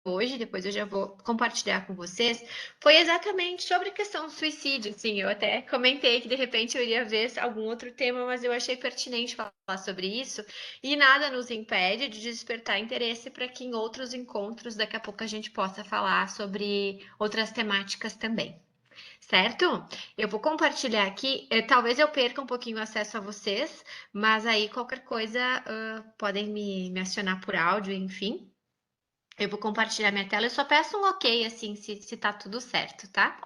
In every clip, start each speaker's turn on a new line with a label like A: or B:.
A: hoje, depois eu já vou compartilhar com vocês, foi exatamente sobre a questão do suicídio. Sim, eu até comentei que de repente eu iria ver algum outro tema, mas eu achei pertinente falar sobre isso. E nada nos impede de despertar interesse para que em outros encontros daqui a pouco a gente possa falar sobre outras temáticas também. Certo? Eu vou compartilhar aqui. Talvez eu perca um pouquinho o acesso a vocês, mas aí qualquer coisa podem me acionar por áudio, enfim. Eu vou compartilhar minha tela. Eu só peço um ok, assim, se tá tudo certo, tá?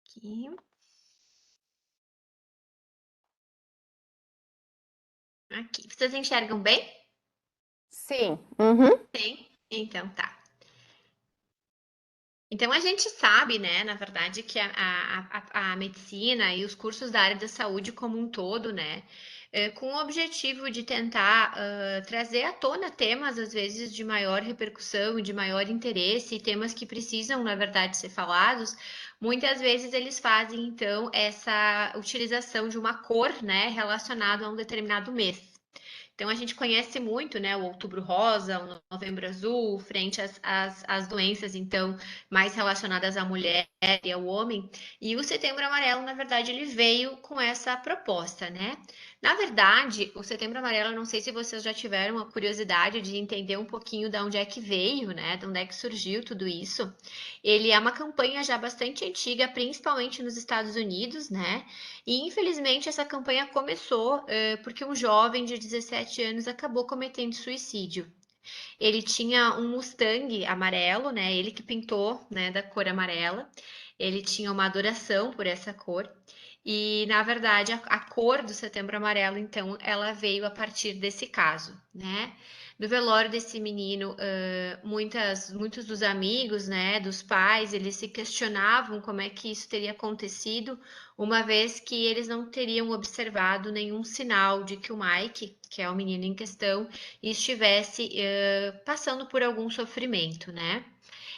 A: Aqui. Aqui. Vocês enxergam bem?
B: Sim. Uhum.
A: Sim. Então tá. Então a gente sabe, né, na verdade, que a medicina e os cursos da área da saúde como um todo, né, com o objetivo de tentar trazer à tona temas, às vezes, de maior repercussão e de maior interesse, temas que precisam, na verdade, ser falados, muitas vezes eles fazem, então, essa utilização de uma cor, né, relacionada a um determinado mês. Então, a gente conhece muito, né, o Outubro Rosa, o Novembro Azul, frente às doenças, então, mais relacionadas à mulher e ao homem. E o Setembro Amarelo, na verdade, ele veio com essa proposta, né? Na verdade, o Setembro Amarelo, não sei se vocês já tiveram a curiosidade de entender um pouquinho de onde é que veio, né? De onde é que surgiu tudo isso. Ele é uma campanha já bastante antiga, principalmente nos Estados Unidos, né? E infelizmente essa campanha começou porque um jovem de 17 anos acabou cometendo suicídio. Ele tinha um Mustang amarelo, né? Ele que pintou, né, da cor amarela. Ele tinha uma adoração por essa cor. E, na verdade, a cor do Setembro Amarelo, então, ela veio a partir desse caso, né? No velório desse menino, muitos dos amigos, né, dos pais, eles se questionavam como é que isso teria acontecido, uma vez que eles não teriam observado nenhum sinal de que o Mike, que é o menino em questão, estivesse passando por algum sofrimento, né?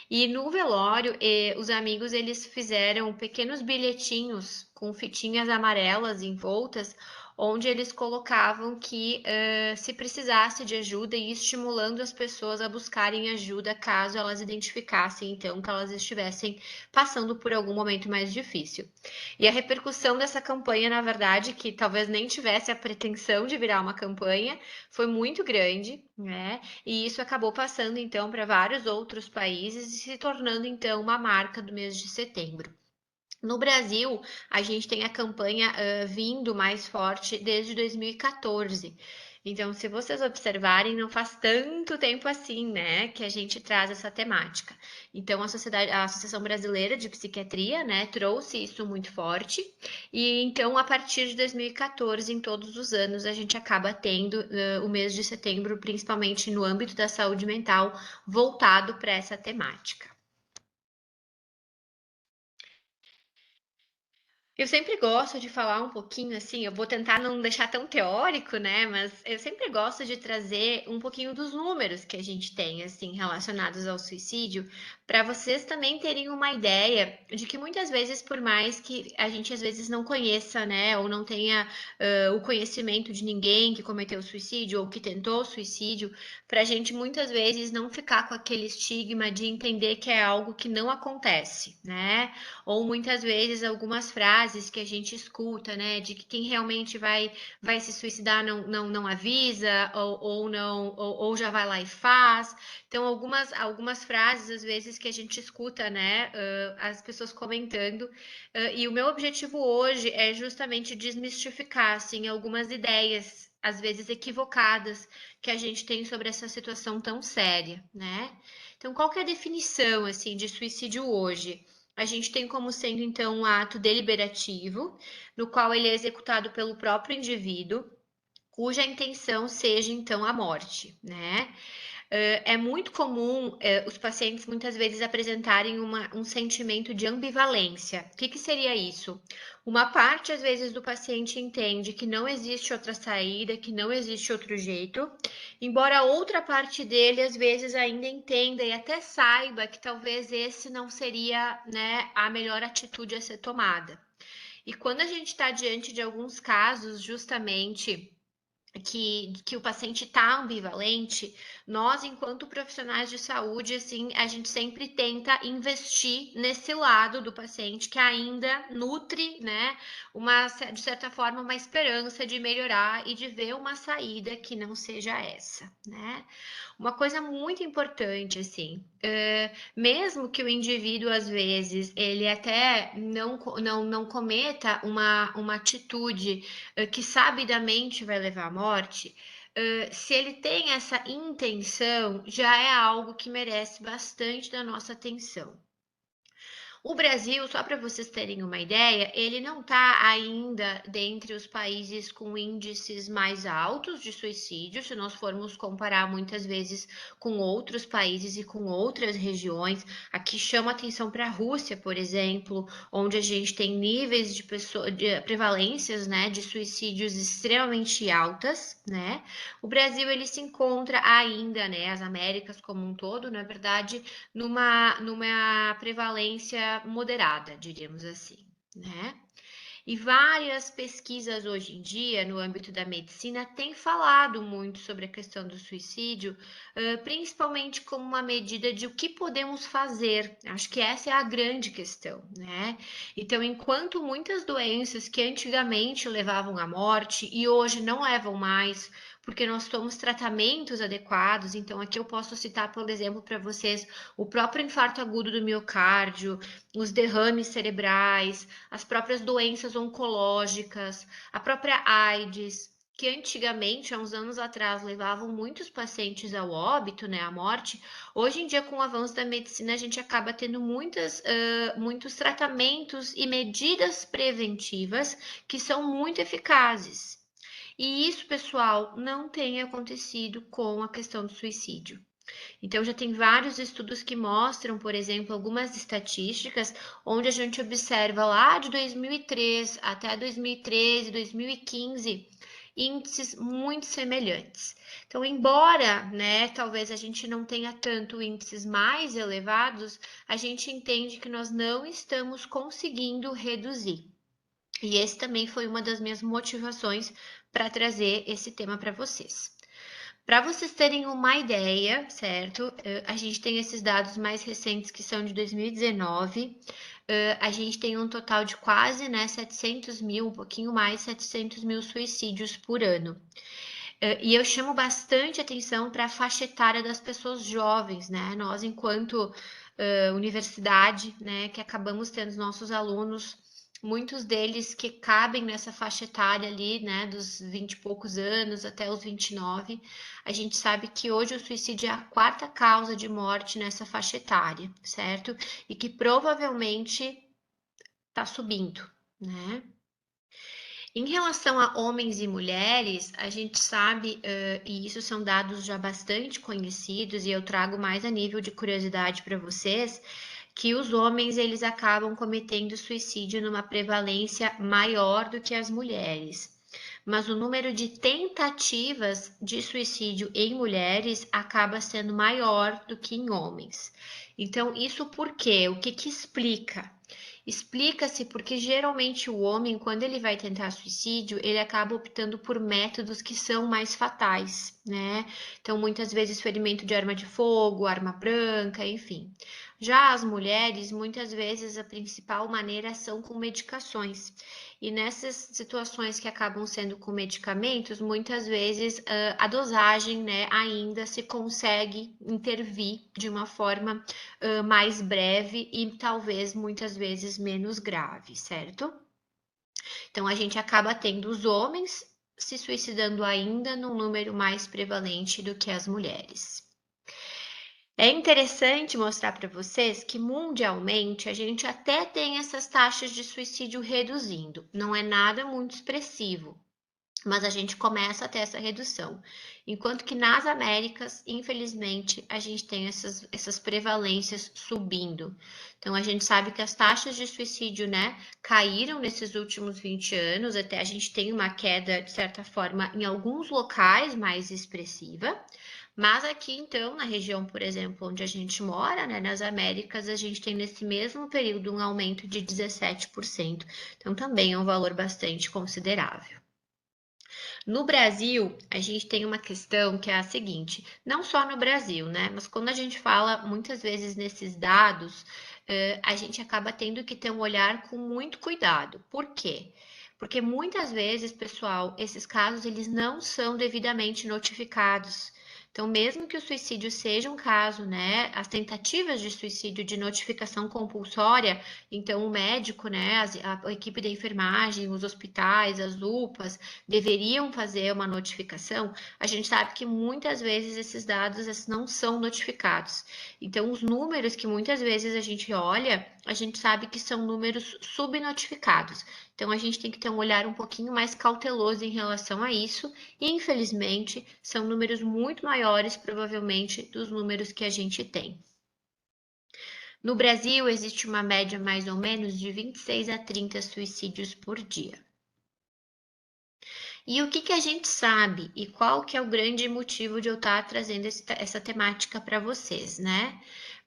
A: E no velório, os amigos eles fizeram pequenos bilhetinhos com fitinhas amarelas envoltas, onde eles colocavam que se precisasse de ajuda e estimulando as pessoas a buscarem ajuda caso elas identificassem então que elas estivessem passando por algum momento mais difícil. E a repercussão dessa campanha, na verdade, que talvez nem tivesse a pretensão de virar uma campanha, foi muito grande, né? E isso acabou passando então para vários outros países e se tornando então uma marca do mês de setembro. No Brasil, a gente tem a campanha vindo mais forte desde 2014. Então, se vocês observarem, não faz tanto tempo assim, né, que a gente traz essa temática. Então, a Associação Brasileira de Psiquiatria, né, trouxe isso muito forte. E então, a partir de 2014, em todos os anos, a gente acaba tendo o mês de setembro, principalmente no âmbito da saúde mental, voltado para essa temática. Eu sempre gosto de falar um pouquinho assim, eu vou tentar não deixar tão teórico, né? Mas eu sempre gosto de trazer um pouquinho dos números que a gente tem, assim, relacionados ao suicídio, para vocês também terem uma ideia de que muitas vezes, por mais que a gente às vezes não conheça, né, ou não tenha o conhecimento de ninguém que cometeu suicídio ou que tentou suicídio, para a gente muitas vezes não ficar com aquele estigma de entender que é algo que não acontece, né? Ou muitas vezes algumas frases que a gente escuta, né, de que quem realmente vai se suicidar não avisa, ou não, ou já vai lá e faz. Então, algumas frases, às vezes, que a gente escuta, né, as pessoas comentando, e o meu objetivo hoje é justamente desmistificar, assim, algumas ideias, às vezes equivocadas, que a gente tem sobre essa situação tão séria, né? Então, qual que é a definição, assim, de suicídio hoje? A gente tem como sendo, então, um ato deliberativo, no qual ele é executado pelo próprio indivíduo, cuja intenção seja, então, a morte, né? É muito comum os pacientes muitas vezes apresentarem um sentimento de ambivalência. O que, que seria isso? Uma parte, às vezes, do paciente entende que não existe outra saída, que não existe outro jeito, embora a outra parte dele, às vezes, ainda entenda e até saiba que talvez esse não seria, né, a melhor atitude a ser tomada. E quando a gente está diante de alguns casos, justamente que o paciente está ambivalente, nós, enquanto profissionais de saúde, assim, a gente sempre tenta investir nesse lado do paciente que ainda nutre, né, de certa forma, uma esperança de melhorar e de ver uma saída que não seja essa, né? Uma coisa muito importante, assim, mesmo que o indivíduo, às vezes, ele até não cometa uma atitude que sabidamente vai levar à morte, se ele tem essa intenção, já é algo que merece bastante da nossa atenção. O Brasil, só para vocês terem uma ideia, ele não está ainda dentre os países com índices mais altos de suicídio, se nós formos comparar muitas vezes com outros países e com outras regiões. Aqui chama atenção para a Rússia, por exemplo, onde a gente tem níveis de prevalências, né, de suicídios extremamente altas, né? O Brasil ele se encontra ainda, né, as Américas como um todo, na verdade, numa prevalência moderada, diríamos assim, né? E várias pesquisas hoje em dia, no âmbito da medicina, têm falado muito sobre a questão do suicídio, principalmente como uma medida de o que podemos fazer. Acho que essa é a grande questão, né? Então, enquanto muitas doenças que antigamente levavam à morte e hoje não levam mais, porque nós tomamos tratamentos adequados, então aqui eu posso citar, por exemplo, para vocês o próprio infarto agudo do miocárdio, os derrames cerebrais, as próprias doenças oncológicas, a própria AIDS, que antigamente, há uns anos atrás, levavam muitos pacientes ao óbito, né, à morte. Hoje em dia, com o avanço da medicina, a gente acaba tendo muitos tratamentos e medidas preventivas que são muito eficazes. E isso, pessoal, não tem acontecido com a questão do suicídio. Então, já tem vários estudos que mostram, por exemplo, algumas estatísticas onde a gente observa lá de 2003 até 2013, 2015, índices muito semelhantes. Então, embora, né, talvez a gente não tenha tanto índices mais elevados, a gente entende que nós não estamos conseguindo reduzir. E esse também foi uma das minhas motivações para trazer esse tema para vocês. Para vocês terem uma ideia, certo? A gente tem esses dados mais recentes que são de 2019. A gente tem um total de quase, né, 700 mil, um pouquinho mais, 700 mil suicídios por ano. E eu chamo bastante atenção para a faixa etária das pessoas jovens, né? Nós, enquanto universidade, né, que acabamos tendo os nossos alunos, muitos deles que cabem nessa faixa etária ali, né, dos 20 e poucos anos até os 29, a gente sabe que hoje o suicídio é a quarta causa de morte nessa faixa etária, certo? E que provavelmente está subindo, né? Em relação a homens e mulheres, a gente sabe, e isso são dados já bastante conhecidos, e eu trago mais a nível de curiosidade para vocês, que os homens eles acabam cometendo suicídio numa prevalência maior do que as mulheres. Mas o número de tentativas de suicídio em mulheres acaba sendo maior do que em homens. Então, isso por quê? O que que explica? Explica-se porque geralmente o homem, quando ele vai tentar suicídio, ele acaba optando por métodos que são mais fatais, né? Então, muitas vezes ferimento de arma de fogo, arma branca, enfim. Já as mulheres, muitas vezes a principal maneira são com medicações. E nessas situações que acabam sendo com medicamentos, muitas vezes a dosagem, né, ainda se consegue intervir de uma forma mais breve e talvez muitas vezes menos grave, certo? Então a gente acaba tendo os homens se suicidando ainda num número mais prevalente do que as mulheres. É interessante mostrar para vocês que mundialmente a gente até tem essas taxas de suicídio reduzindo, não é nada muito expressivo, mas a gente começa a ter essa redução. Enquanto que nas Américas, infelizmente, a gente tem essas prevalências subindo. Então, a gente sabe que as taxas de suicídio, né, caíram nesses últimos 20 anos, até a gente tem uma queda, de certa forma, em alguns locais mais expressiva, mas aqui, então, na região, por exemplo, onde a gente mora, né, nas Américas, a gente tem nesse mesmo período um aumento de 17%. Então, também é um valor bastante considerável. No Brasil, a gente tem uma questão que é a seguinte, não só no Brasil, né? Mas quando a gente fala muitas vezes nesses dados, a gente acaba tendo que ter um olhar com muito cuidado. Por quê? Porque muitas vezes, pessoal, esses casos eles não são devidamente notificados. Então, mesmo que o suicídio seja um caso, né, as tentativas de suicídio de notificação compulsória, então o médico, né, a equipe da enfermagem, os hospitais, as UPAs, deveriam fazer uma notificação, a gente sabe que muitas vezes esses dados não são notificados. Então, os números que muitas vezes a gente olha, a gente sabe que são números subnotificados. Então, a gente tem que ter um olhar um pouquinho mais cauteloso em relação a isso, e infelizmente, são números muito maiores, provavelmente, dos números que a gente tem. No Brasil, existe uma média mais ou menos de 26 a 30 suicídios por dia. E o que que a gente sabe e qual que é o grande motivo de eu estar trazendo essa temática para vocês, né?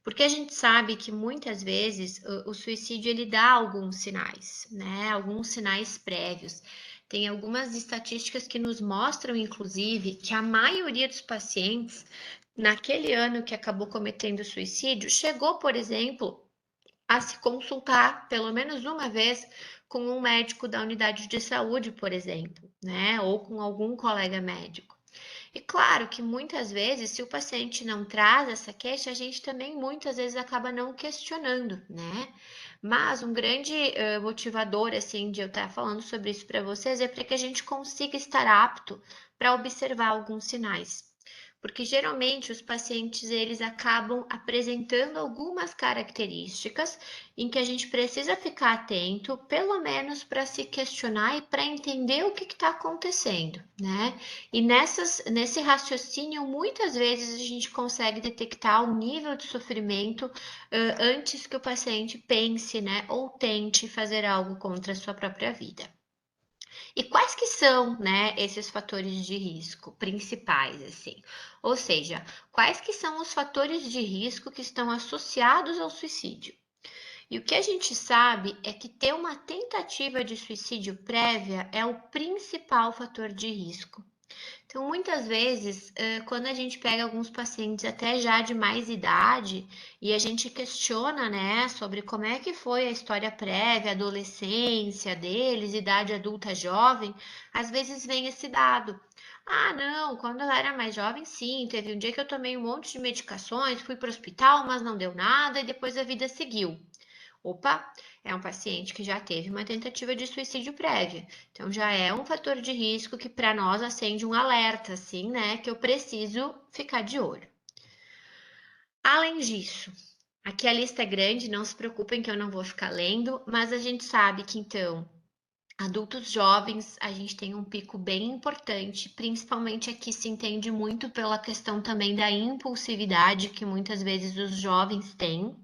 A: Porque a gente sabe que muitas vezes o suicídio ele dá alguns sinais, né? Alguns sinais prévios. Tem algumas estatísticas que nos mostram, inclusive, que a maioria dos pacientes, naquele ano que acabou cometendo suicídio, chegou, por exemplo, a se consultar pelo menos uma vez com um médico da unidade de saúde, por exemplo, né? Ou com algum colega médico. E claro que muitas vezes, se o paciente não traz essa queixa, a gente também muitas vezes acaba não questionando, né? Mas um grande motivador, assim, de eu estar falando sobre isso para vocês é para que a gente consiga estar apto para observar alguns sinais. Porque geralmente os pacientes eles acabam apresentando algumas características em que a gente precisa ficar atento, pelo menos para se questionar e para entender o que está acontecendo, né? E nesse raciocínio, muitas vezes a gente consegue detectar o nível de sofrimento antes que o paciente pense, né, ou tente fazer algo contra a sua própria vida. E quais que são, né, esses fatores de risco principais, assim? Ou seja, quais que são os fatores de risco que estão associados ao suicídio? E o que a gente sabe é que ter uma tentativa de suicídio prévia é o principal fator de risco. Então, muitas vezes, quando a gente pega alguns pacientes até já de mais idade e a gente questiona, né, sobre como é que foi a história prévia, a adolescência deles, idade adulta jovem, às vezes vem esse dado. Ah, não, quando eu era mais jovem, sim, teve um dia que eu tomei um monte de medicações, fui para o hospital, mas não deu nada e depois a vida seguiu. Opa, é um paciente que já teve uma tentativa de suicídio prévia. Então já é um fator de risco que para nós acende um alerta, assim, né? Que eu preciso ficar de olho. Além disso, aqui a lista é grande, não se preocupem que eu não vou ficar lendo, mas a gente sabe que então adultos jovens, a gente tem um pico bem importante, principalmente aqui se entende muito pela questão também da impulsividade que muitas vezes os jovens têm.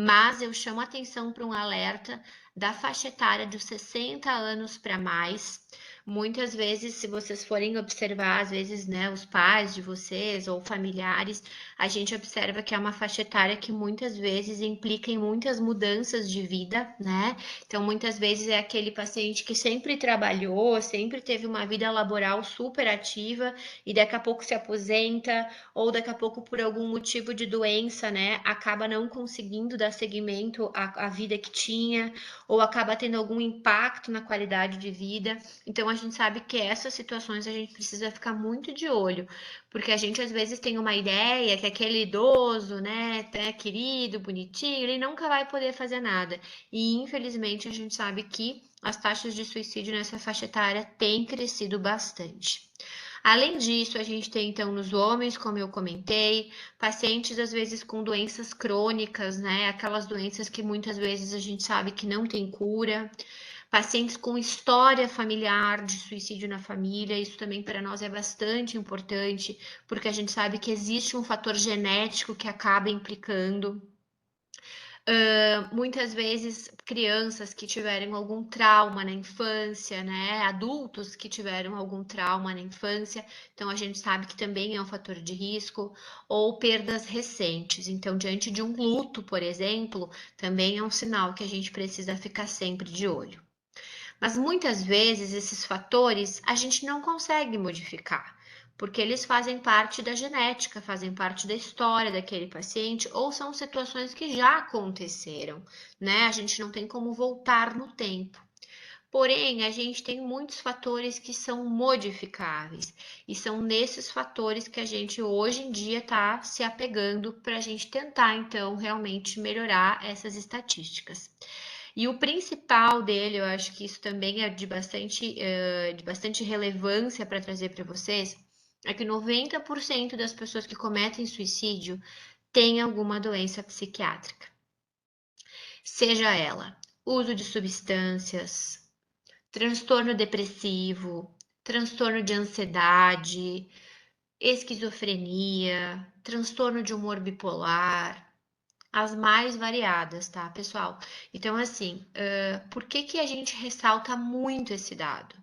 A: Mas eu chamo atenção para um alerta da faixa etária dos 60 anos para mais. Muitas vezes, se vocês forem observar, às vezes, né, os pais de vocês ou familiares, a gente observa que é uma faixa etária que muitas vezes implica em muitas mudanças de vida, né? Então, muitas vezes é aquele paciente que sempre trabalhou, sempre teve uma vida laboral super ativa e daqui a pouco se aposenta, ou daqui a pouco, por algum motivo de doença, né, acaba não conseguindo dar seguimento à vida que tinha, ou acaba tendo algum impacto na qualidade de vida. Então, a gente sabe que essas situações a gente precisa ficar muito de olho, porque a gente às vezes tem uma ideia que aquele idoso, né, é querido, bonitinho, ele nunca vai poder fazer nada. E infelizmente a gente sabe que as taxas de suicídio nessa faixa etária têm crescido bastante. Além disso, a gente tem então nos homens, como eu comentei, pacientes às vezes com doenças crônicas, né? Aquelas doenças que muitas vezes a gente sabe que não tem cura. Pacientes com história familiar de suicídio na família, isso também para nós é bastante importante, porque a gente sabe que existe um fator genético que acaba implicando. Muitas vezes crianças que tiveram algum trauma na infância, né? Adultos que tiveram algum trauma na infância, então a gente sabe que também é um fator de risco, ou perdas recentes. Então, diante de um luto, por exemplo, também é um sinal que a gente precisa ficar sempre de olho. Mas muitas vezes esses fatores a gente não consegue modificar, porque eles fazem parte da genética, fazem parte da história daquele paciente, ou são situações que já aconteceram, né? A gente não tem como voltar no tempo. Porém, a gente tem muitos fatores que são modificáveis, e são nesses fatores que a gente hoje em dia está se apegando para a gente tentar, então, realmente melhorar essas estatísticas. E o principal dele, eu acho que isso também é de bastante relevância para trazer para vocês, é que 90% das pessoas que cometem suicídio têm alguma doença psiquiátrica. Seja ela uso de substâncias, transtorno depressivo, transtorno de ansiedade, esquizofrenia, transtorno de humor bipolar, as mais variadas, tá, pessoal? Então, assim, por que que a gente ressalta muito esse dado?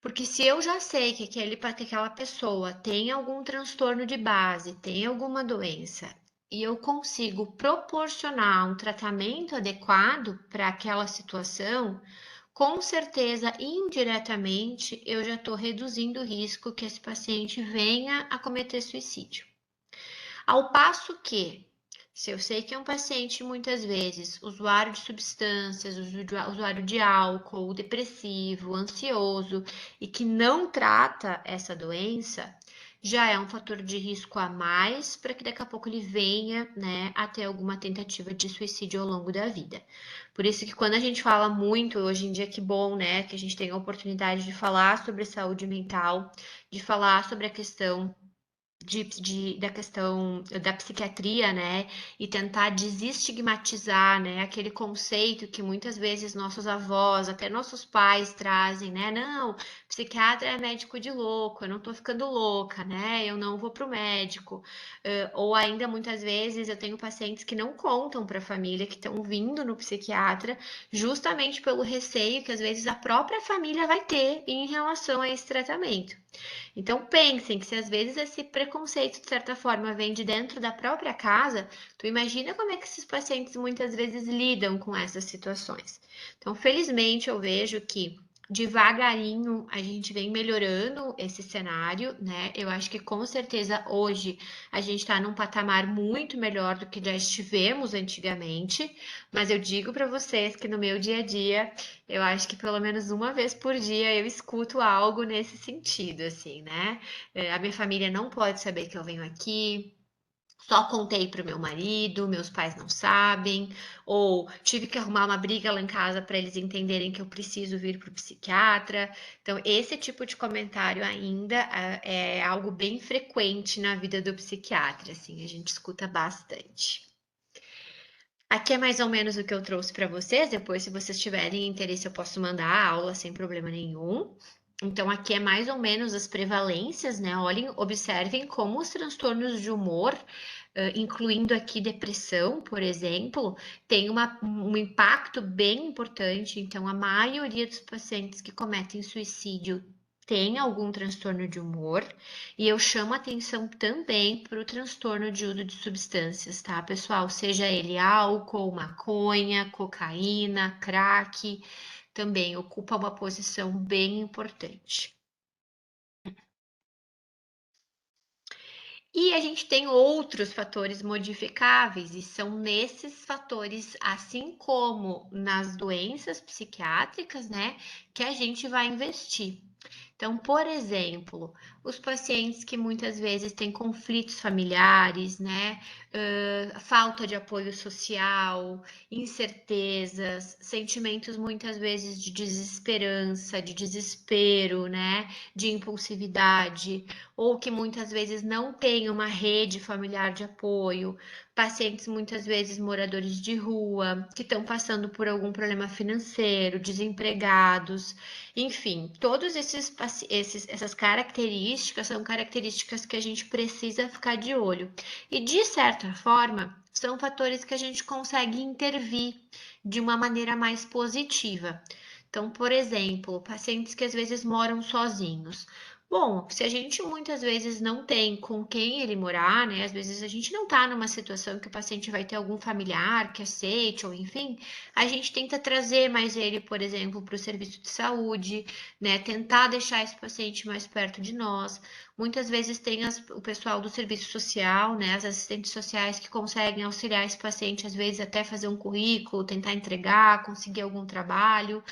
A: Porque se eu já sei que aquela pessoa tem algum transtorno de base, tem alguma doença, e eu consigo proporcionar um tratamento adequado para aquela situação, com certeza, indiretamente, eu já estou reduzindo o risco que esse paciente venha a cometer suicídio. Ao passo que, se eu sei que é um paciente muitas vezes usuário de substâncias, usuário de álcool, depressivo, ansioso e que não trata essa doença, já é um fator de risco a mais para que daqui a pouco ele venha, né, a ter alguma tentativa de suicídio ao longo da vida. Por isso que quando a gente fala muito hoje em dia, que bom, né, que a gente tem a oportunidade de falar sobre saúde mental, de falar sobre a questão da questão da psiquiatria, né, e tentar desestigmatizar, né, aquele conceito que muitas vezes nossos avós, até nossos pais trazem, né, não, psiquiatra é médico de louco, eu não tô ficando louca, né, eu não vou pro médico, ou ainda muitas vezes eu tenho pacientes que não contam para a família que estão vindo no psiquiatra, justamente pelo receio que às vezes a própria família vai ter em relação a esse tratamento. Então pensem que se às vezes esse preconceito, de certa forma, vem de dentro da própria casa, tu imagina como é que esses pacientes muitas vezes lidam com essas situações. Então, felizmente, eu vejo que devagarinho a gente vem melhorando esse cenário, né? Eu acho que com certeza hoje a gente está num patamar muito melhor do que já estivemos antigamente, mas eu digo para vocês que no meu dia a dia eu acho que pelo menos uma vez por dia eu escuto algo nesse sentido, assim, né? A minha família não pode saber que eu venho aqui. Só contei pro meu marido, meus pais não sabem, ou tive que arrumar uma briga lá em casa para eles entenderem que eu preciso vir para o psiquiatra. Então, esse tipo de comentário ainda é algo bem frequente na vida do psiquiatra, assim, a gente escuta bastante. Aqui é mais ou menos o que eu trouxe para vocês. Depois, se vocês tiverem interesse, eu posso mandar a aula sem problema nenhum. Então, aqui é mais ou menos as prevalências, né? Olhem, observem como os transtornos de humor, incluindo aqui depressão, por exemplo, tem um impacto bem importante. Então, a maioria dos pacientes que cometem suicídio tem algum transtorno de humor, e eu chamo atenção também para o transtorno de uso de substâncias, tá, pessoal? Seja ele álcool, maconha, cocaína, crack, também ocupa uma posição bem importante. E a gente tem outros fatores modificáveis, e são nesses fatores, assim como nas doenças psiquiátricas, né, que a gente vai investir. Então, por exemplo, os pacientes que muitas vezes têm conflitos familiares, né, falta de apoio social, incertezas, sentimentos muitas vezes de desesperança, de desespero, né, de impulsividade, ou que muitas vezes não tem uma rede familiar de apoio, pacientes muitas vezes moradores de rua, que estão passando por algum problema financeiro, desempregados, enfim, todos essas características são características que a gente precisa ficar de olho. E de certa forma, são fatores que a gente consegue intervir de uma maneira mais positiva. Então, por exemplo, pacientes que às vezes moram sozinhos. Bom, se a gente muitas vezes não tem com quem ele morar, né? Às vezes a gente não está numa situação que o paciente vai ter algum familiar que aceite, ou enfim, a gente tenta trazer mais ele, por exemplo, para o serviço de saúde, né? Tentar deixar esse paciente mais perto de nós. Muitas vezes tem o pessoal do serviço social, né? As assistentes sociais que conseguem auxiliar esse paciente, às vezes até fazer um currículo, tentar entregar, conseguir algum trabalho.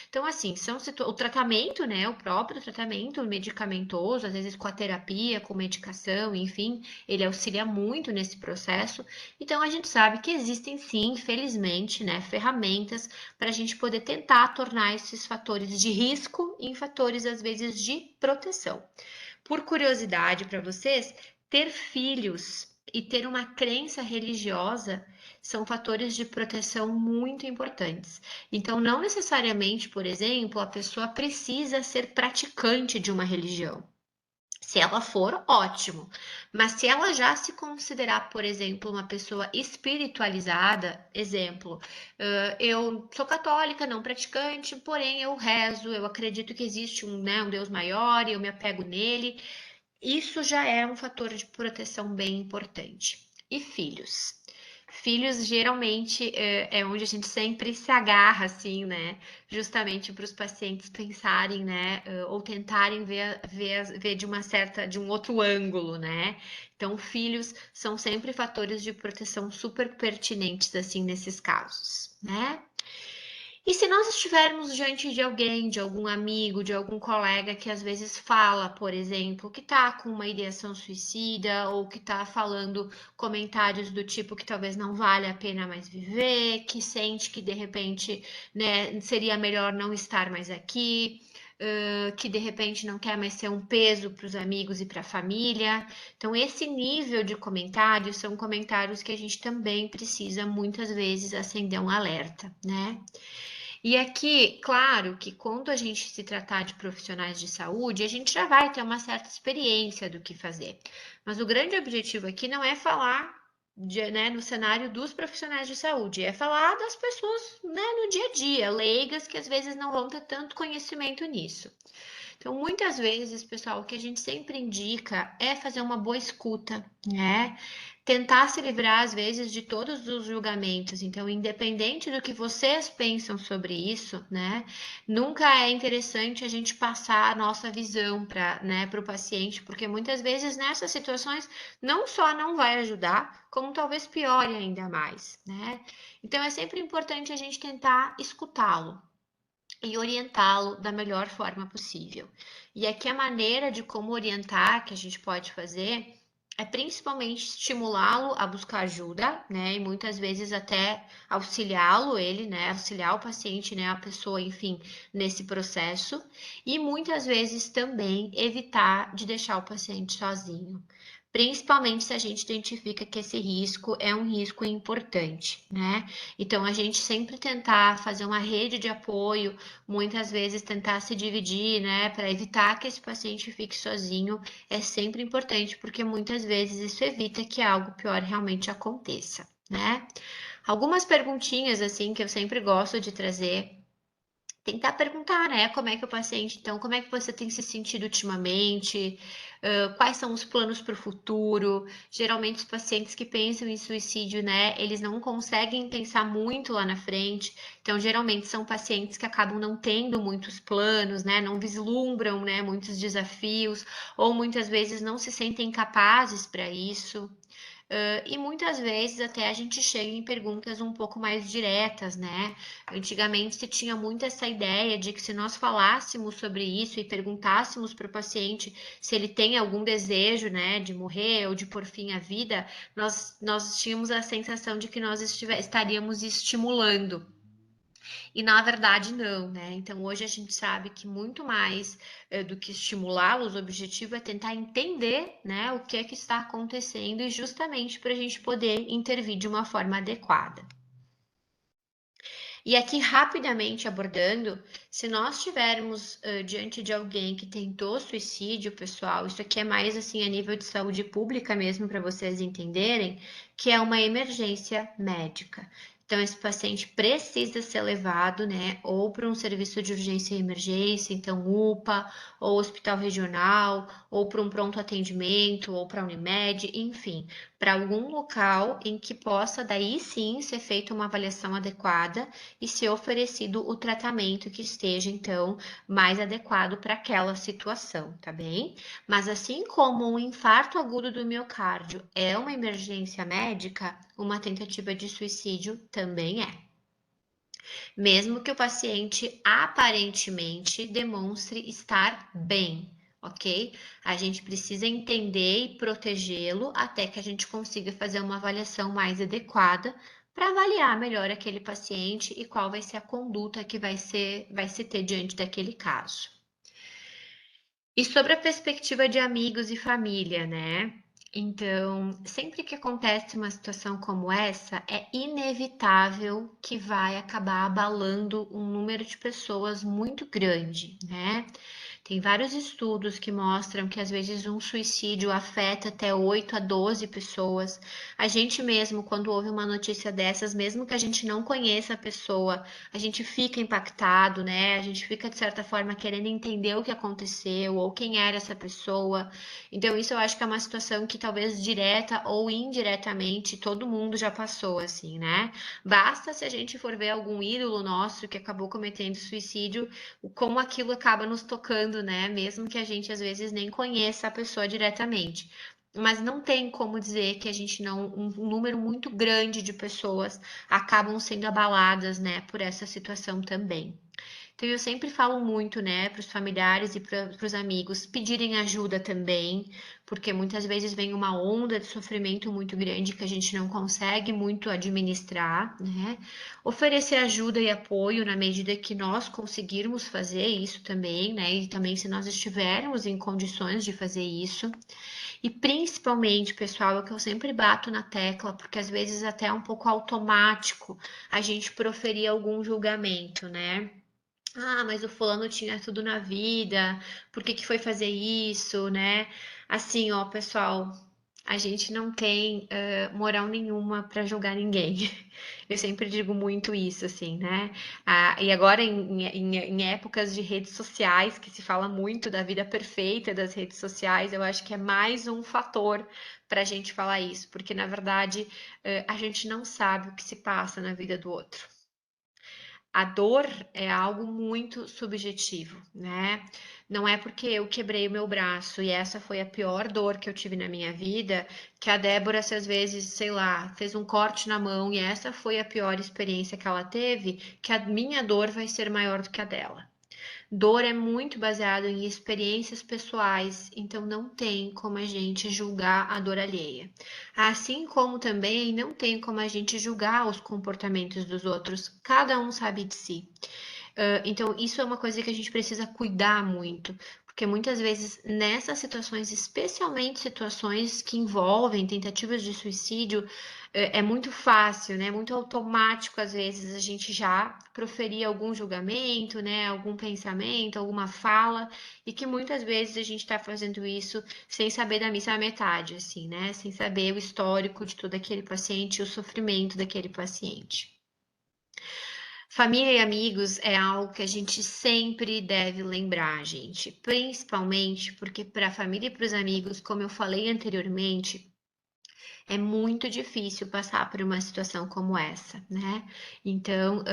A: Então, assim, o tratamento, né? O próprio tratamento medicamentoso, às vezes com a terapia, com medicação, enfim, ele auxilia muito nesse processo. Então, a gente sabe que existem sim, infelizmente, né, ferramentas para a gente poder tentar tornar esses fatores de risco em fatores, às vezes, de proteção. Por curiosidade para vocês, ter filhos e ter uma crença religiosa são fatores de proteção muito importantes. Então, não necessariamente, por exemplo, a pessoa precisa ser praticante de uma religião. Se ela for, ótimo. Mas se ela já se considerar, por exemplo, uma pessoa espiritualizada, exemplo, eu sou católica, não praticante, porém eu rezo, eu acredito que existe né, um Deus maior e eu me apego nele. Isso já é um fator de proteção bem importante. E filhos? Filhos geralmente é onde a gente sempre se agarra, assim, né? Justamente para os pacientes pensarem, né? Ou tentarem ver de um outro ângulo, né? Então, filhos são sempre fatores de proteção super pertinentes, assim, nesses casos, né? E se nós estivermos diante de alguém, de algum amigo, de algum colega que às vezes fala, por exemplo, que está com uma ideação suicida ou que está falando comentários do tipo que talvez não vale a pena mais viver, que sente que de repente, né, seria melhor não estar mais aqui, que de repente não quer mais ser um peso para os amigos e para a família. Então, esse nível de comentários são comentários que a gente também precisa muitas vezes acender um alerta, né? E aqui, claro que quando a gente se tratar de profissionais de saúde, a gente já vai ter uma certa experiência do que fazer. Mas o grande objetivo aqui não é falar né, no cenário dos profissionais de saúde, é falar das pessoas, né, no dia a dia, leigas, que às vezes não vão ter tanto conhecimento nisso. Então, muitas vezes, pessoal, o que a gente sempre indica é fazer uma boa escuta, né? Tentar se livrar, às vezes, de todos os julgamentos. Então, independente do que vocês pensam sobre isso, né? Nunca é interessante a gente passar a nossa visão para, né, para o paciente, porque muitas vezes nessas situações não só não vai ajudar, como talvez piore ainda mais, né? Então, é sempre importante a gente tentar escutá-lo e orientá-lo da melhor forma possível. E aqui a maneira de como orientar que a gente pode fazer é principalmente estimulá-lo a buscar ajuda, né? E muitas vezes até auxiliá-lo, ele, né? Auxiliar o paciente, né? A pessoa, enfim, nesse processo. E muitas vezes também evitar de deixar o paciente sozinho. Principalmente se a gente identifica que esse risco é um risco importante, né? Então, a gente sempre tentar fazer uma rede de apoio, muitas vezes tentar se dividir, né, para evitar que esse paciente fique sozinho, é sempre importante, porque muitas vezes isso evita que algo pior realmente aconteça, né? Algumas perguntinhas, assim, que eu sempre gosto de trazer. Tentar perguntar, né, como é que o paciente, então, como é que você tem se sentido ultimamente? Quais são os planos para o futuro? Geralmente, os pacientes que pensam em suicídio, né, eles não conseguem pensar muito lá na frente. Então, geralmente, são pacientes que acabam não tendo muitos planos, né, não vislumbram, né, muitos desafios, ou muitas vezes não se sentem capazes para isso. E muitas vezes até a gente chega em perguntas um pouco mais diretas, né? Antigamente se tinha muito essa ideia de que se nós falássemos sobre isso e perguntássemos para o paciente se ele tem algum desejo, né, de morrer ou de pôr fim à vida, nós tínhamos a sensação de que nós estaríamos estimulando. E na verdade não, né? Então hoje a gente sabe que muito mais do que estimulá-los, o objetivo é tentar entender, né, o que é que está acontecendo e justamente para a gente poder intervir de uma forma adequada. E aqui rapidamente abordando, se nós estivermos diante de alguém que tentou suicídio, pessoal, isso aqui é mais assim a nível de saúde pública mesmo para vocês entenderem, que é uma emergência médica. Então, esse paciente precisa ser levado, né, ou para um serviço de urgência e emergência, então UPA, ou hospital regional, ou para um pronto atendimento, ou para a Unimed, enfim, para algum local em que possa daí sim ser feita uma avaliação adequada e ser oferecido o tratamento que esteja, então, mais adequado para aquela situação, tá bem? Mas assim como um infarto agudo do miocárdio é uma emergência médica, uma tentativa de suicídio também é. Mesmo que o paciente aparentemente demonstre estar bem, ok? A gente precisa entender e protegê-lo até que a gente consiga fazer uma avaliação mais adequada para avaliar melhor aquele paciente e qual vai ser a conduta que vai se ter diante daquele caso. E sobre a perspectiva de amigos e família, né? Então, sempre que acontece uma situação como essa, é inevitável que vai acabar abalando um número de pessoas muito grande, né? Tem vários estudos que mostram que às vezes um suicídio afeta até 8 a 12 pessoas. A gente mesmo, quando ouve uma notícia dessas, mesmo que a gente não conheça a pessoa, a gente fica impactado, né? A gente fica, de certa forma, querendo entender o que aconteceu ou quem era essa pessoa. Então, isso eu acho que é uma situação que talvez direta ou indiretamente todo mundo já passou, assim, né? Basta se a gente for ver algum ídolo nosso que acabou cometendo suicídio, como aquilo acaba nos tocando, né? Mesmo que a gente às vezes nem conheça a pessoa diretamente. Mas não tem como dizer que a gente não, um número muito grande de pessoas acabam sendo abaladas, né, por essa situação também. Então, eu sempre falo muito, né, para os familiares e para os amigos pedirem ajuda também, porque muitas vezes vem uma onda de sofrimento muito grande que a gente não consegue muito administrar, né? Oferecer ajuda e apoio na medida que nós conseguirmos fazer isso também, né? E também se nós estivermos em condições de fazer isso. E principalmente, pessoal, é o que eu sempre bato na tecla, porque às vezes até é um pouco automático a gente proferir algum julgamento, né? Ah, mas o fulano tinha tudo na vida, por que que foi fazer isso, né? Assim, ó, pessoal, a gente não tem moral nenhuma para julgar ninguém. Eu sempre digo muito isso, assim, né? E agora, em épocas de redes sociais, que se fala muito da vida perfeita das redes sociais, eu acho que é mais um fator para a gente falar isso, porque na verdade a gente não sabe o que se passa na vida do outro. A dor é algo muito subjetivo, né? Não é porque eu quebrei o meu braço e essa foi a pior dor que eu tive na minha vida, que a Débora, se às vezes, sei lá, fez um corte na mão e essa foi a pior experiência que ela teve, que a minha dor vai ser maior do que a dela. Dor é muito baseado em experiências pessoais, então não tem como a gente julgar a dor alheia. Assim como também não tem como a gente julgar os comportamentos dos outros, cada um sabe de si. Então, isso é uma coisa que a gente precisa cuidar muito, porque muitas vezes nessas situações, especialmente situações que envolvem tentativas de suicídio, é muito fácil, né? Muito automático, às vezes, a gente já proferir algum julgamento, né? Algum pensamento, alguma fala, e que muitas vezes a gente está fazendo isso sem saber da missa à metade, assim, né? Sem saber o histórico de todo aquele paciente e o sofrimento daquele paciente. Família e amigos é algo que a gente sempre deve lembrar, gente, principalmente porque para a família e para os amigos, como eu falei anteriormente, é muito difícil passar por uma situação como essa, né? Então,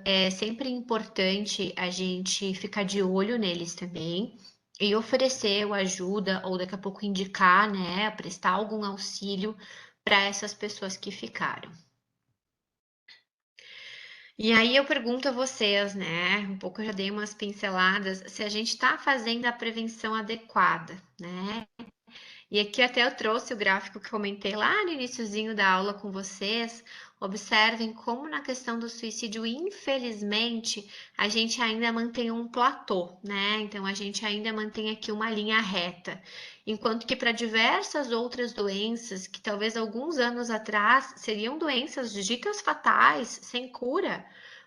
A: é sempre importante a gente ficar de olho neles também e oferecer ajuda ou daqui a pouco indicar, né, prestar algum auxílio para essas pessoas que ficaram. E aí eu pergunto a vocês, né? Um pouco eu já dei umas pinceladas, se a gente está fazendo a prevenção adequada, né? E aqui até eu trouxe o gráfico que comentei lá no iniciozinho da aula com vocês. Observem como na questão do suicídio, infelizmente, a gente ainda mantém um platô, né? Então a gente ainda mantém aqui uma linha reta. Enquanto que para diversas outras doenças, que talvez alguns anos atrás seriam doenças ditas fatais, sem cura,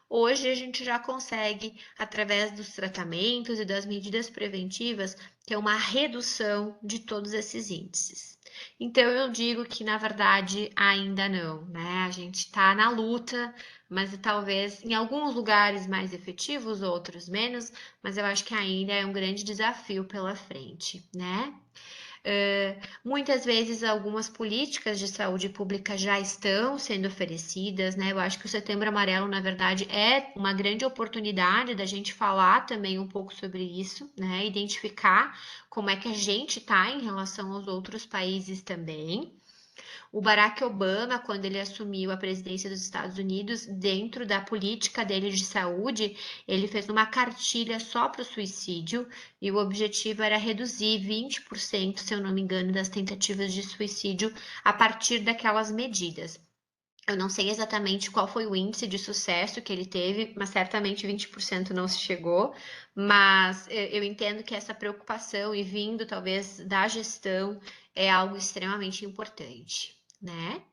A: hoje a gente já consegue, através dos tratamentos e das medidas preventivas, ter uma redução de todos esses índices. Então, eu digo que, na verdade, ainda não, né? A gente está na luta, mas talvez em alguns lugares mais efetivos, outros menos, mas eu acho que ainda é um grande desafio pela frente, né? Muitas vezes algumas políticas de saúde pública já estão sendo oferecidas, né? Eu acho que o Setembro Amarelo, na verdade, é uma grande oportunidade da gente falar também um pouco sobre isso, né? Identificar como é que a gente está em relação aos outros países também. O Barack Obama, quando ele assumiu a presidência dos Estados Unidos, dentro da política dele de saúde, ele fez uma cartilha só para o suicídio e o objetivo era reduzir 20%, se eu não me engano, das tentativas de suicídio a partir daquelas medidas. Eu não sei exatamente qual foi o índice de sucesso que ele teve, mas certamente 20% não se chegou. Mas eu entendo que essa preocupação e vindo talvez da gestão é algo extremamente importante, né?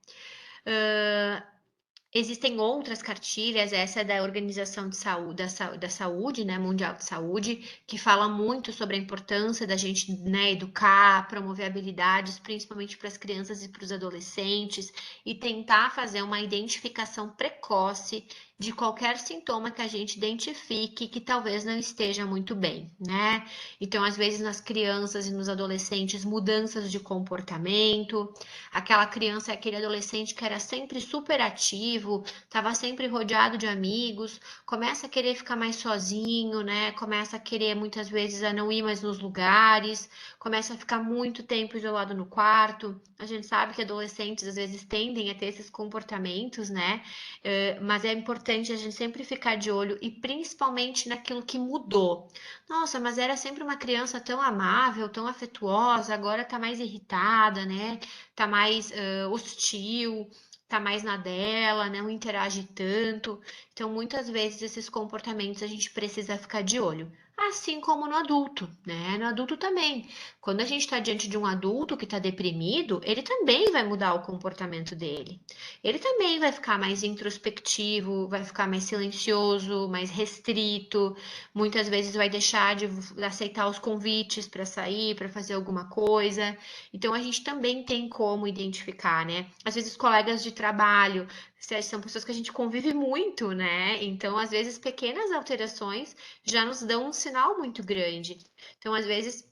A: Existem outras cartilhas, essa é da Organização de Saúde, da Saúde, né, Mundial de Saúde, que fala muito sobre a importância da gente, né, educar, promover habilidades, principalmente para as crianças e para os adolescentes, e tentar fazer uma identificação precoce de qualquer sintoma que a gente identifique que talvez não esteja muito bem, né? Então, às vezes, nas crianças e nos adolescentes, mudanças de comportamento, aquela criança, aquele adolescente que era sempre super ativo, estava sempre rodeado de amigos, começa a querer ficar mais sozinho, né? Começa a querer muitas vezes a não ir mais nos lugares, começa a ficar muito tempo isolado no quarto. A gente sabe que adolescentes às vezes tendem a ter esses comportamentos, né? Mas é importante a gente sempre ficar de olho e principalmente naquilo que mudou. Nossa, mas era sempre uma criança tão amável, tão afetuosa, agora tá mais irritada, né? Tá mais hostil, tá mais na dela, não interage tanto. Então, muitas vezes esses comportamentos a gente precisa ficar de olho. Assim como no adulto, né? No adulto também. Quando a gente está diante de um adulto que está deprimido, ele também vai mudar o comportamento dele. Ele também vai ficar mais introspectivo, vai ficar mais silencioso, mais restrito. Muitas vezes vai deixar de aceitar os convites para sair, para fazer alguma coisa. Então, a gente também tem como identificar, né? Às vezes, colegas de trabalho são pessoas que a gente convive muito, né? Então, às vezes, pequenas alterações já nos dão um sinal muito grande. Então, às vezes,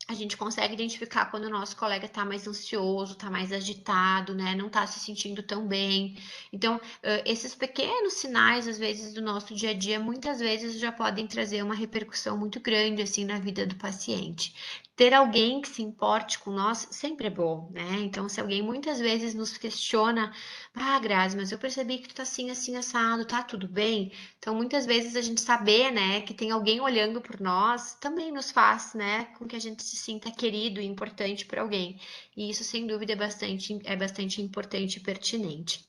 A: a gente consegue identificar quando o nosso colega está mais ansioso, está mais agitado, né? Não está se sentindo tão bem. Então, esses pequenos sinais, às vezes, do nosso dia a dia, muitas vezes já podem trazer uma repercussão muito grande, assim, na vida do paciente. Ter alguém que se importe com nós sempre é bom, né? Então, se alguém muitas vezes nos questiona, Grazi, mas eu percebi que tu tá assim, assim, assado, tá tudo bem? Então, muitas vezes a gente saber, né, que tem alguém olhando por nós também nos faz, né, com que a gente se sinta querido e importante por alguém. E isso, sem dúvida, é bastante importante e pertinente.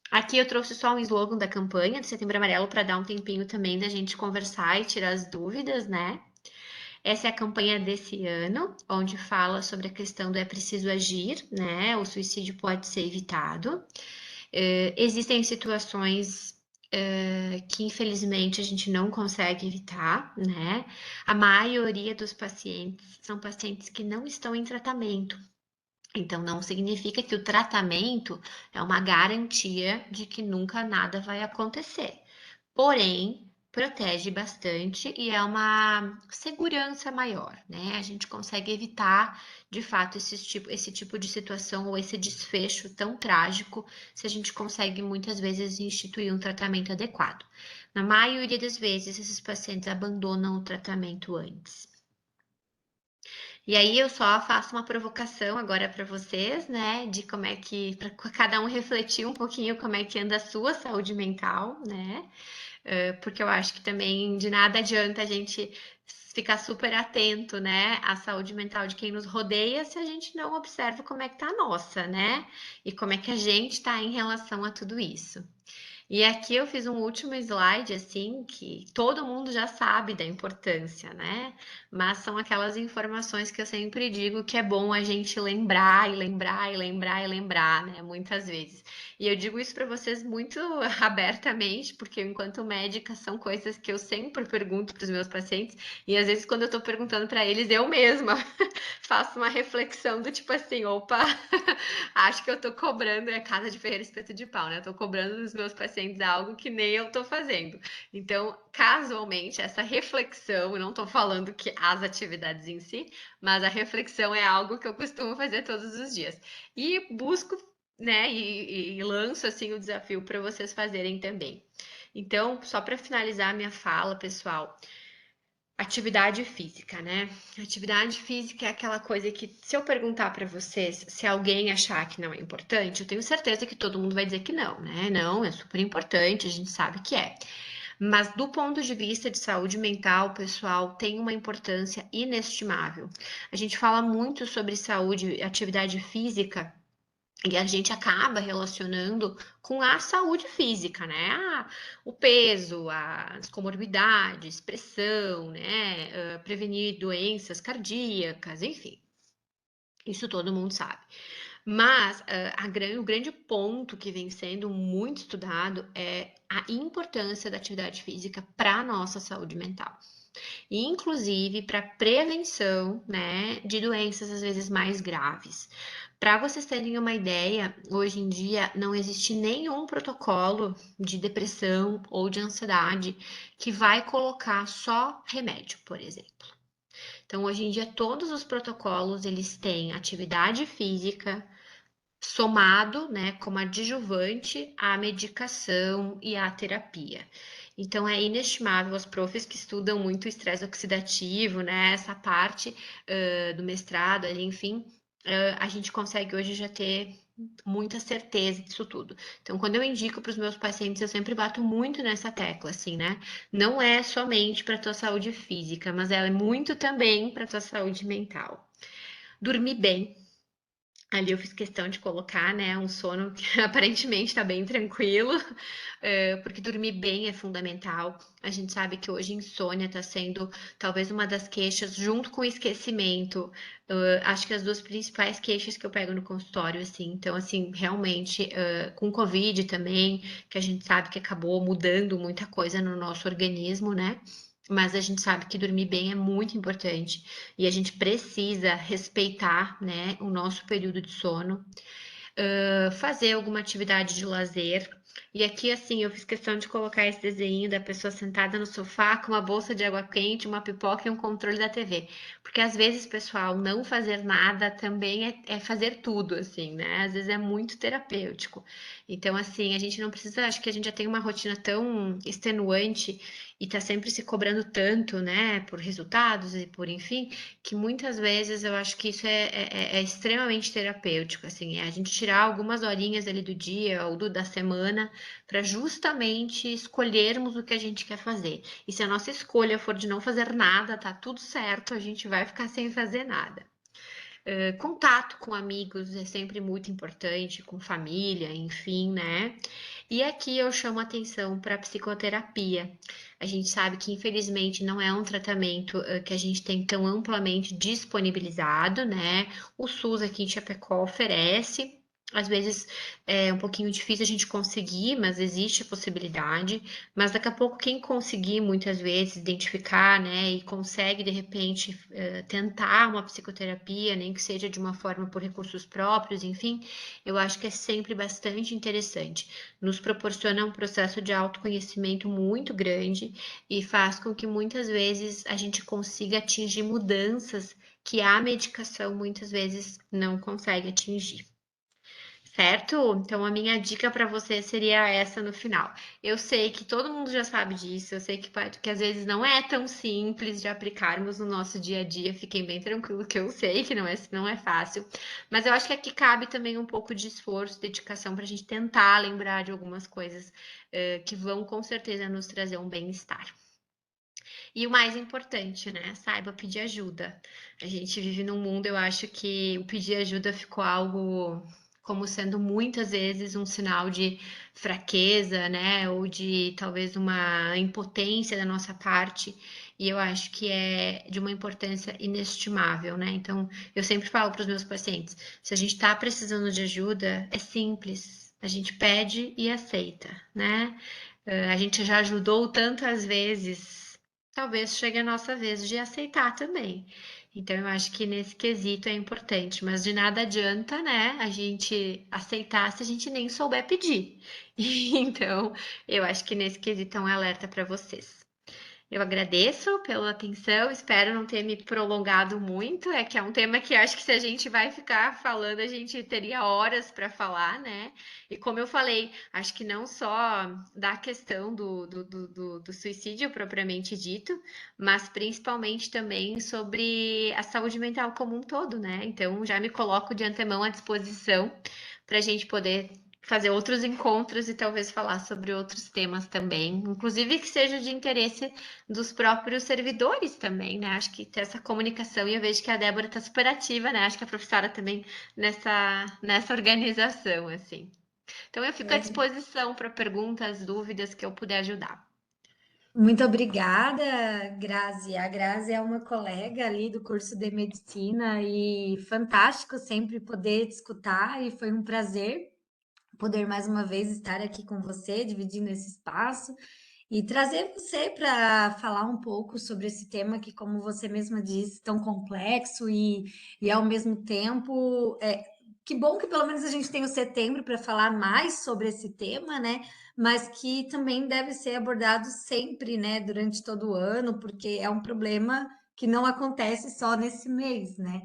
A: Aqui eu trouxe só um slogan da campanha do Setembro Amarelo para dar um tempinho também da gente conversar e tirar as dúvidas, né? Essa é a campanha desse ano, onde fala sobre a questão do é preciso agir, né? O suicídio pode ser evitado. Existem situações que infelizmente a gente não consegue evitar, né? A maioria dos pacientes são pacientes que não estão em tratamento. Então, não significa que o tratamento é uma garantia de que nunca nada vai acontecer. Porém, protege bastante e é uma segurança maior, né? A gente consegue evitar, de fato, esse tipo de situação ou esse desfecho tão trágico se a gente consegue muitas vezes instituir um tratamento adequado. Na maioria das vezes, esses pacientes abandonam o tratamento antes. E aí eu só faço uma provocação agora para vocês, né, de como é que, para cada um refletir um pouquinho como é que anda a sua saúde mental, né? Porque eu acho que também de nada adianta a gente ficar super atento, né, à saúde mental de quem nos rodeia se a gente não observa como é que tá a nossa, né? E como é que a gente está em relação a tudo isso. E aqui eu fiz um último slide, assim, que todo mundo já sabe da importância, né? Mas são aquelas informações que eu sempre digo que é bom a gente lembrar e lembrar e lembrar e lembrar, né? Muitas vezes. E eu digo isso para vocês muito abertamente, porque enquanto médica são coisas que eu sempre pergunto para os meus pacientes, e às vezes quando eu estou perguntando para eles, eu mesma faço uma reflexão do tipo assim, opa, acho que eu tô cobrando, é casa de ferreiro espeto de pau, né? Eu tô cobrando dos meus pacientes algo que nem eu tô fazendo. Então, casualmente, essa reflexão, eu não tô falando que as atividades em si, mas a reflexão é algo que eu costumo fazer todos os dias. E busco, né, e lanço assim o desafio para vocês fazerem também. Então, só para finalizar a minha fala, pessoal, atividade física, né? Atividade física é aquela coisa que, se eu perguntar para vocês, se alguém achar que não é importante, eu tenho certeza que todo mundo vai dizer que não, né? Não, é super importante, a gente sabe que é. Mas do ponto de vista de saúde mental, pessoal, tem uma importância inestimável. A gente fala muito sobre saúde, atividade física. E a gente acaba relacionando com a saúde física, né? O peso, as comorbidades, pressão, né? Prevenir doenças cardíacas, enfim, isso todo mundo sabe. Mas o grande ponto que vem sendo muito estudado é a importância da atividade física para a nossa saúde mental. Inclusive para prevenção, né, de doenças às vezes mais graves. Para vocês terem uma ideia, hoje em dia não existe nenhum protocolo de depressão ou de ansiedade que vai colocar só remédio, por exemplo. Então, hoje em dia, todos os protocolos eles têm atividade física somado, né, como adjuvante à medicação e à terapia. Então, é inestimável as profs que estudam muito estresse oxidativo, né, essa parte do mestrado, ali, enfim, a gente consegue hoje já ter muita certeza disso tudo. Então, quando eu indico para os meus pacientes, eu sempre bato muito nessa tecla, assim, né? Não é somente para a tua saúde física, mas ela é muito também para a tua saúde mental. Dormir bem, ali eu fiz questão de colocar, né, um sono que aparentemente está bem tranquilo, porque dormir bem é fundamental. A gente sabe que hoje insônia está sendo talvez uma das queixas, junto com o esquecimento. Acho que as duas principais queixas que eu pego no consultório, assim. Então, assim, realmente, com Covid também, que a gente sabe que acabou mudando muita coisa no nosso organismo, né? Mas a gente sabe que dormir bem é muito importante e a gente precisa respeitar, né, o nosso período de sono, fazer alguma atividade de lazer. E aqui, assim, eu fiz questão de colocar esse desenho da pessoa sentada no sofá com uma bolsa de água quente, uma pipoca e um controle da TV. Porque às vezes, pessoal, não fazer nada também é fazer tudo, assim, né? Às vezes é muito terapêutico. Então, assim, a gente não precisa, acho que a gente já tem uma rotina tão extenuante e tá sempre se cobrando tanto, né, por resultados e por, enfim, que muitas vezes eu acho que isso é extremamente terapêutico, assim, é a gente tirar algumas horinhas ali do dia ou da semana para justamente escolhermos o que a gente quer fazer. E se a nossa escolha for de não fazer nada, tá tudo certo, a gente vai ficar sem fazer nada. Contato com amigos é sempre muito importante, com família, enfim, né? E aqui eu chamo atenção para a psicoterapia. A gente sabe que, infelizmente, não é um tratamento que a gente tem tão amplamente disponibilizado, né? O SUS aqui em Chapecó oferece. Às vezes é um pouquinho difícil a gente conseguir, mas existe a possibilidade. Mas daqui a pouco, quem conseguir muitas vezes identificar, né, e consegue de repente tentar uma psicoterapia, nem que seja de uma forma por recursos próprios, enfim, eu acho que é sempre bastante interessante. Nos proporciona um processo de autoconhecimento muito grande e faz com que muitas vezes a gente consiga atingir mudanças que a medicação muitas vezes não consegue atingir. Certo? Então, a minha dica para você seria essa no final. Eu sei que todo mundo já sabe disso, eu sei que às vezes não é tão simples de aplicarmos no nosso dia a dia, fiquem bem tranquilos que eu sei que não é fácil, mas eu acho que aqui cabe também um pouco de esforço, dedicação para a gente tentar lembrar de algumas coisas que vão com certeza nos trazer um bem-estar. E o mais importante, né? Saiba pedir ajuda. A gente vive num mundo, eu acho que o pedir ajuda ficou algo como sendo muitas vezes um sinal de fraqueza, né? Ou de talvez uma impotência da nossa parte. E eu acho que é de uma importância inestimável, né? Então, eu sempre falo para os meus pacientes: se a gente está precisando de ajuda, é simples. A gente pede e aceita, né? A gente já ajudou tantas vezes, talvez chegue a nossa vez de aceitar também. Então, eu acho que nesse quesito é importante, mas de nada adianta, né, a gente aceitar se a gente nem souber pedir. Então, eu acho que nesse quesito é um alerta para vocês. Eu agradeço pela atenção, espero não ter me prolongado muito. É que é um tema que acho que se a gente vai ficar falando, a gente teria horas para falar, né? E como eu falei, acho que não só da questão do suicídio propriamente dito, mas principalmente também sobre a saúde mental como um todo, né? Então já me coloco de antemão à disposição para a gente poder fazer outros encontros e talvez falar sobre outros temas também, inclusive que seja de interesse dos próprios servidores também, né? Acho que ter essa comunicação, e eu vejo que a Débora está super ativa, né? Acho que a professora também nessa organização, assim. Então eu fico à
C: Legal.
A: disposição para perguntas, dúvidas que eu puder ajudar.
C: Muito obrigada, Grazi. A Grazi é uma colega ali do curso de medicina e fantástico sempre poder te escutar e foi um prazer poder mais uma vez estar aqui com você, dividindo esse espaço e trazer você para falar um pouco sobre esse tema que, como você mesma disse, tão complexo e ao mesmo tempo que bom que pelo menos a gente tem o setembro para falar mais sobre esse tema, né? Mas que também deve ser abordado sempre, né? Durante todo o ano, porque é um problema que não acontece só nesse mês, né?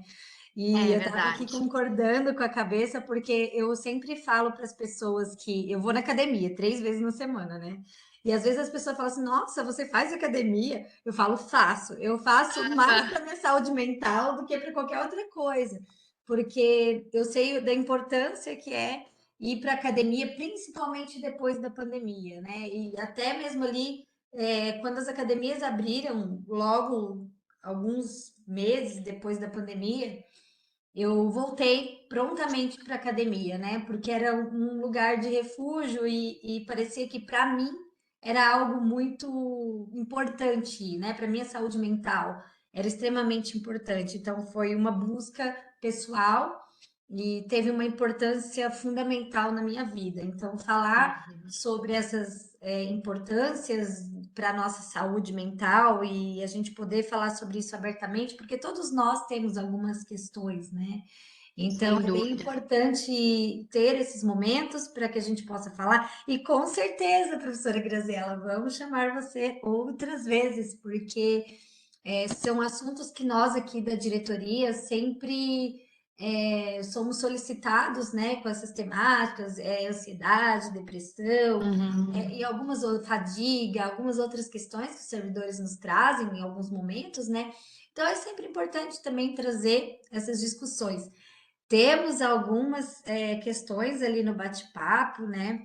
C: E
A: É
C: eu estava aqui
A: verdade.
C: concordando com a cabeça, porque eu sempre falo para as pessoas que eu vou na academia 3 vezes na semana, né? E às vezes as pessoas falam assim: Nossa, você faz academia? Eu falo: Faço. Eu faço mais para minha saúde mental do que para qualquer outra coisa, porque eu sei da importância que é ir para academia, principalmente depois da pandemia, né? E até mesmo ali, quando as academias abriram, logo alguns meses depois da pandemia eu voltei prontamente para a academia, né? Porque era um lugar de refúgio e parecia que para mim era algo muito importante, né? Para minha saúde mental era extremamente importante. Então foi uma busca pessoal e teve uma importância fundamental na minha vida. Então falar
A: Uhum.
C: sobre essas importâncias para a nossa saúde mental e a gente poder falar sobre isso abertamente, porque todos nós temos algumas questões, né? Então,
A: Sem
C: é bem
A: dúvida.
C: importante ter esses momentos para que a gente possa falar. E com certeza, professora Graziela, vamos chamar você outras vezes, porque são assuntos que nós aqui da diretoria sempre somos solicitados, né, com essas temáticas, ansiedade, depressão,
A: Uhum.
C: e fadiga, algumas outras questões que os servidores nos trazem em alguns momentos, né? Então é sempre importante também trazer essas discussões. Temos algumas questões ali no bate-papo, né?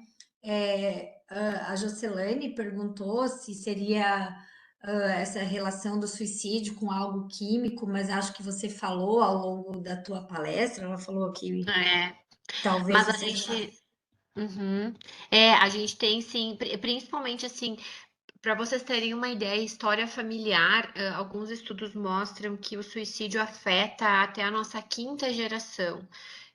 C: A Jocelaine perguntou se seria essa relação do suicídio com algo químico, mas acho que você falou ao longo da tua palestra, ela falou que
A: É,
C: talvez
A: mas a
C: você já.
A: gente, uhum. É, a gente tem sim, principalmente assim, para vocês terem uma ideia, história familiar, alguns estudos mostram que o suicídio afeta até a nossa quinta geração.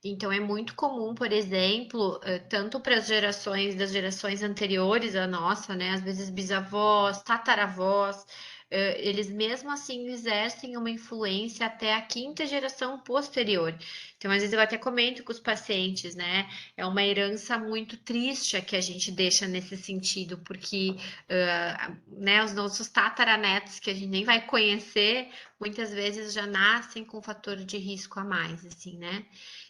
A: Então, é muito comum, por exemplo, tanto para as gerações das gerações anteriores à nossa, né? Às vezes bisavós, tataravós, eles mesmo assim exercem uma influência até a quinta geração posterior. Então, às vezes eu até comento com os pacientes, né? É uma herança muito triste a que a gente deixa nesse sentido, porque né, os nossos tataranetos, que a gente nem vai conhecer, muitas vezes já nascem com fator de risco a mais, assim, né?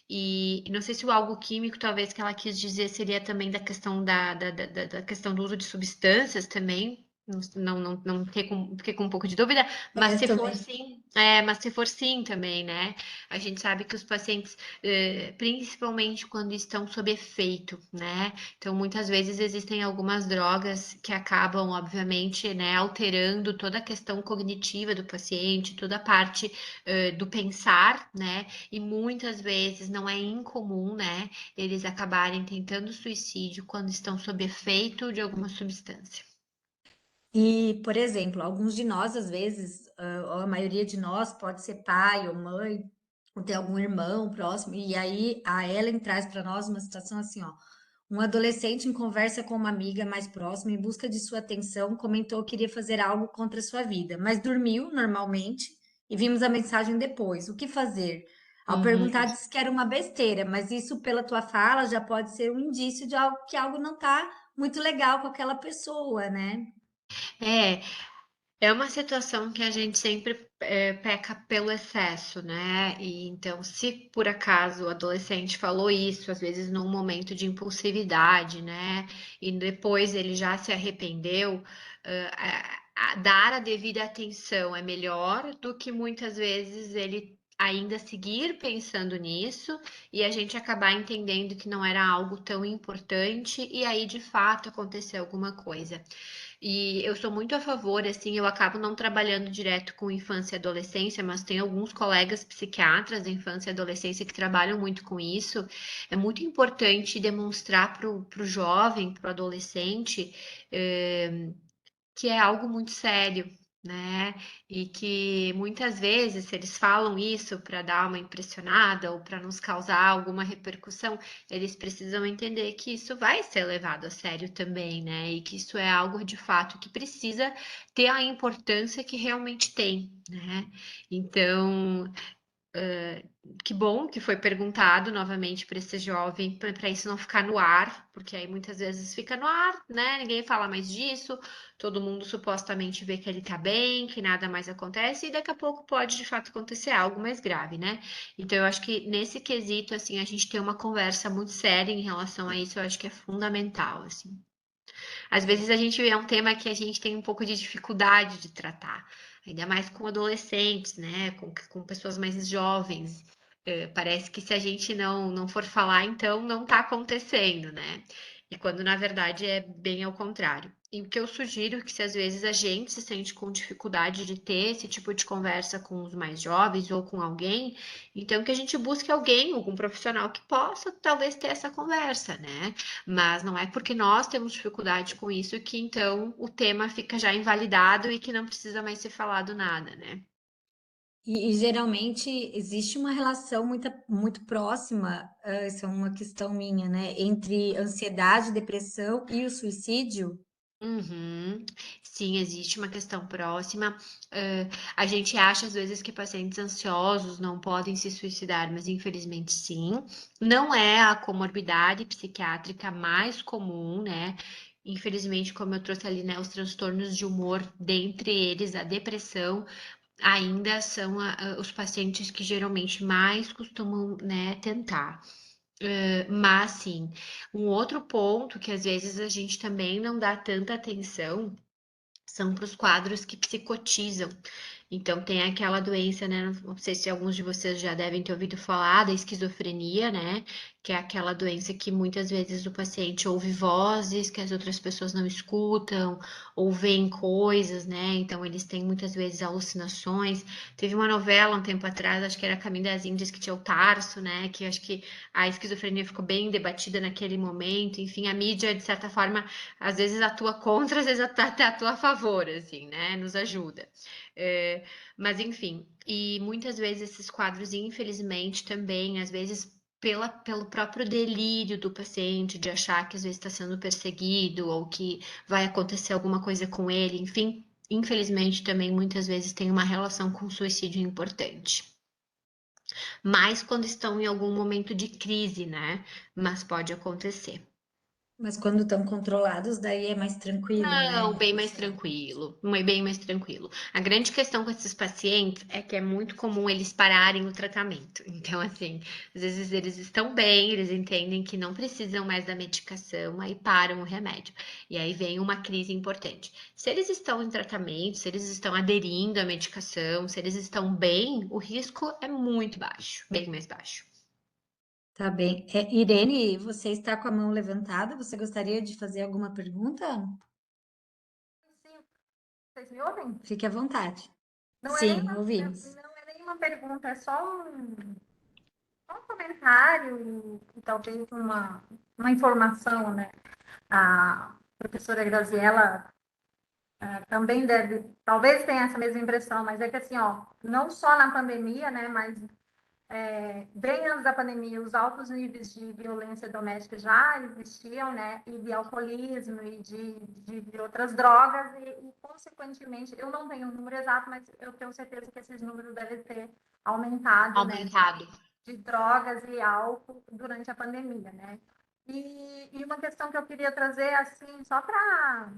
A: E não sei se o algo químico, talvez que ela quis dizer, seria também da questão da questão do uso de substâncias também. Não fiquei com um pouco de dúvida, mas
C: Eu
A: se for
C: também.
A: sim, mas se for sim também, né? A gente sabe que os pacientes, principalmente quando estão sob efeito, né? Então, muitas vezes existem algumas drogas que acabam, obviamente, né, alterando toda a questão cognitiva do paciente, toda a parte, do pensar, né? E muitas vezes não é incomum, né, eles acabarem tentando suicídio quando estão sob efeito de alguma substância.
C: E, por exemplo, alguns de nós, às vezes, ou a maioria de nós, pode ser pai ou mãe, ou ter algum irmão próximo, e aí a Ellen traz para nós uma situação assim, ó. Um adolescente em conversa com uma amiga mais próxima, em busca de sua atenção, comentou que iria fazer algo contra sua vida, mas dormiu normalmente e vimos a mensagem depois. O que fazer? Ao perguntar,
A: Uhum.
C: disse que era uma besteira, mas isso, pela tua fala, já pode ser um indício de algo que algo não está muito legal com aquela pessoa, né?
A: É, é uma situação que a gente sempre peca pelo excesso, né? E então, se por acaso o adolescente falou isso, às vezes num momento de impulsividade, né? E depois ele já se arrependeu, dar a devida atenção é melhor do que muitas vezes ele ainda seguir pensando nisso e a gente acabar entendendo que não era algo tão importante e aí de fato acontecer alguma coisa. E eu sou muito a favor, assim, eu acabo não trabalhando direto com infância e adolescência, mas tem alguns colegas psiquiatras da infância e adolescência que trabalham muito com isso. É muito importante demonstrar para o jovem, para o adolescente, que é algo muito sério, né? E que muitas vezes, se eles falam isso para dar uma impressionada ou para nos causar alguma repercussão, eles precisam entender que isso vai ser levado a sério também, né? E que isso é algo de fato que precisa ter a importância que realmente tem, né? Então, que bom que foi perguntado novamente para esse jovem, para isso não ficar no ar, porque aí muitas vezes fica no ar, né? Ninguém fala mais disso, todo mundo supostamente vê que ele tá bem, que nada mais acontece, e daqui a pouco pode de fato acontecer algo mais grave, né? Então eu acho que nesse quesito, assim, a gente ter uma conversa muito séria em relação a isso, eu acho que é fundamental, assim. Às vezes a gente é um tema que a gente tem um pouco de dificuldade de tratar, ainda mais com adolescentes, né? Com pessoas mais jovens. Parece que se a gente não for falar, então não está acontecendo, né? E quando na verdade é bem ao contrário. E o que eu sugiro é que se às vezes a gente se sente com dificuldade de ter esse tipo de conversa com os mais jovens ou com alguém, então que a gente busque alguém, algum profissional que possa talvez ter essa conversa, né? Mas não é porque nós temos dificuldade com isso que então o tema fica já invalidado e que não precisa mais ser falado nada, né?
C: E geralmente existe uma relação muito próxima, isso é uma questão minha, né, entre ansiedade, depressão e o suicídio.
A: Uhum. Sim, existe uma questão próxima. A gente acha às vezes que pacientes ansiosos não podem se suicidar, mas infelizmente sim. Não é a comorbidade psiquiátrica mais comum, né? Infelizmente, como eu trouxe ali, né, os transtornos de humor, dentre eles a depressão, ainda são os pacientes que geralmente mais costumam, né, tentar. Mas, sim, um outro ponto que às vezes a gente também não dá tanta atenção são para os quadros que psicotizam. Então, tem aquela doença, né? Não sei se alguns de vocês já devem ter ouvido falar da esquizofrenia, né? Que é aquela doença que muitas vezes o paciente ouve vozes que as outras pessoas não escutam, ou veem coisas, né? Então, eles têm muitas vezes alucinações. Teve uma novela um tempo atrás, acho que era Caminho das Índias, que tinha o Tarso, né? Que acho que a esquizofrenia ficou bem debatida naquele momento. Enfim, a mídia, de certa forma, às vezes atua contra, às vezes até atua a favor, assim, né? Nos ajuda. É, mas enfim, e muitas vezes esses quadros, infelizmente, também, às vezes, pelo próprio delírio do paciente, de achar que às vezes está sendo perseguido ou que vai acontecer alguma coisa com ele, enfim, infelizmente, também muitas vezes tem uma relação com suicídio importante. Mas quando estão em algum momento de crise, né? Mas pode acontecer.
C: Mas quando estão controlados, daí é mais tranquilo,
A: Não,
C: né?
A: bem mais
C: Isso.
A: tranquilo, bem mais tranquilo. A grande questão com esses pacientes é que é muito comum eles pararem o tratamento. Então, assim, às vezes eles estão bem, eles entendem que não precisam mais da medicação, aí param o remédio. E aí vem uma crise importante. Se eles estão em tratamento, se eles estão aderindo à medicação, se eles estão bem, o risco é muito baixo, bem mais baixo.
C: Tá bem. Irene, você está com a mão levantada? Você gostaria de fazer alguma pergunta?
B: Sim, vocês me ouvem?
C: Fique à vontade.
B: Não é
C: Sim, ouvimos.
B: não é nenhuma pergunta, é só um comentário e talvez uma informação, né? A professora Graziella também deve, talvez tenha essa mesma impressão, mas é que assim, ó, não só na pandemia, né, mas bem antes da pandemia, os altos níveis de violência doméstica já existiam, né, e de alcoolismo e de outras drogas, consequentemente, eu não tenho o número exato, mas eu tenho certeza que esses números devem ter aumentado, né,
A: Aumentado.
B: de drogas e álcool durante a pandemia, né. E uma questão que eu queria trazer, assim, só para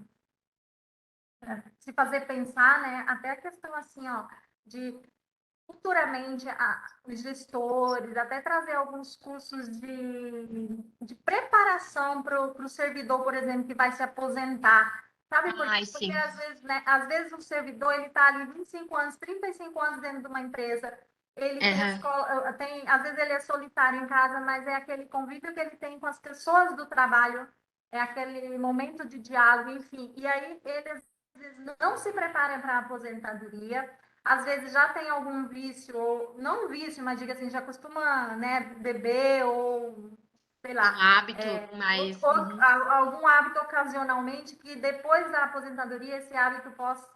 B: se fazer pensar, né, até a questão, assim, ó, de futuramente os gestores, até trazer alguns cursos de preparação para o servidor, por exemplo, que vai se aposentar. Sabe por quê?
A: Ai,
B: Porque
A: sim.
B: às vezes, né, às vezes o servidor ele está ali 25 anos, 35 anos dentro de uma empresa, ele tem
A: Aham.
B: escola, às vezes ele é solitário em casa, mas é aquele convívio que ele tem com as pessoas do trabalho, é aquele momento de diálogo, enfim. E aí ele às vezes não se prepara para a aposentadoria, às vezes já tem algum vício, ou não vício, mas diga assim, já costuma, né, beber ou, sei
A: Um
B: lá,
A: hábito mais. Uhum.
B: algum hábito ocasionalmente que depois da aposentadoria esse hábito possa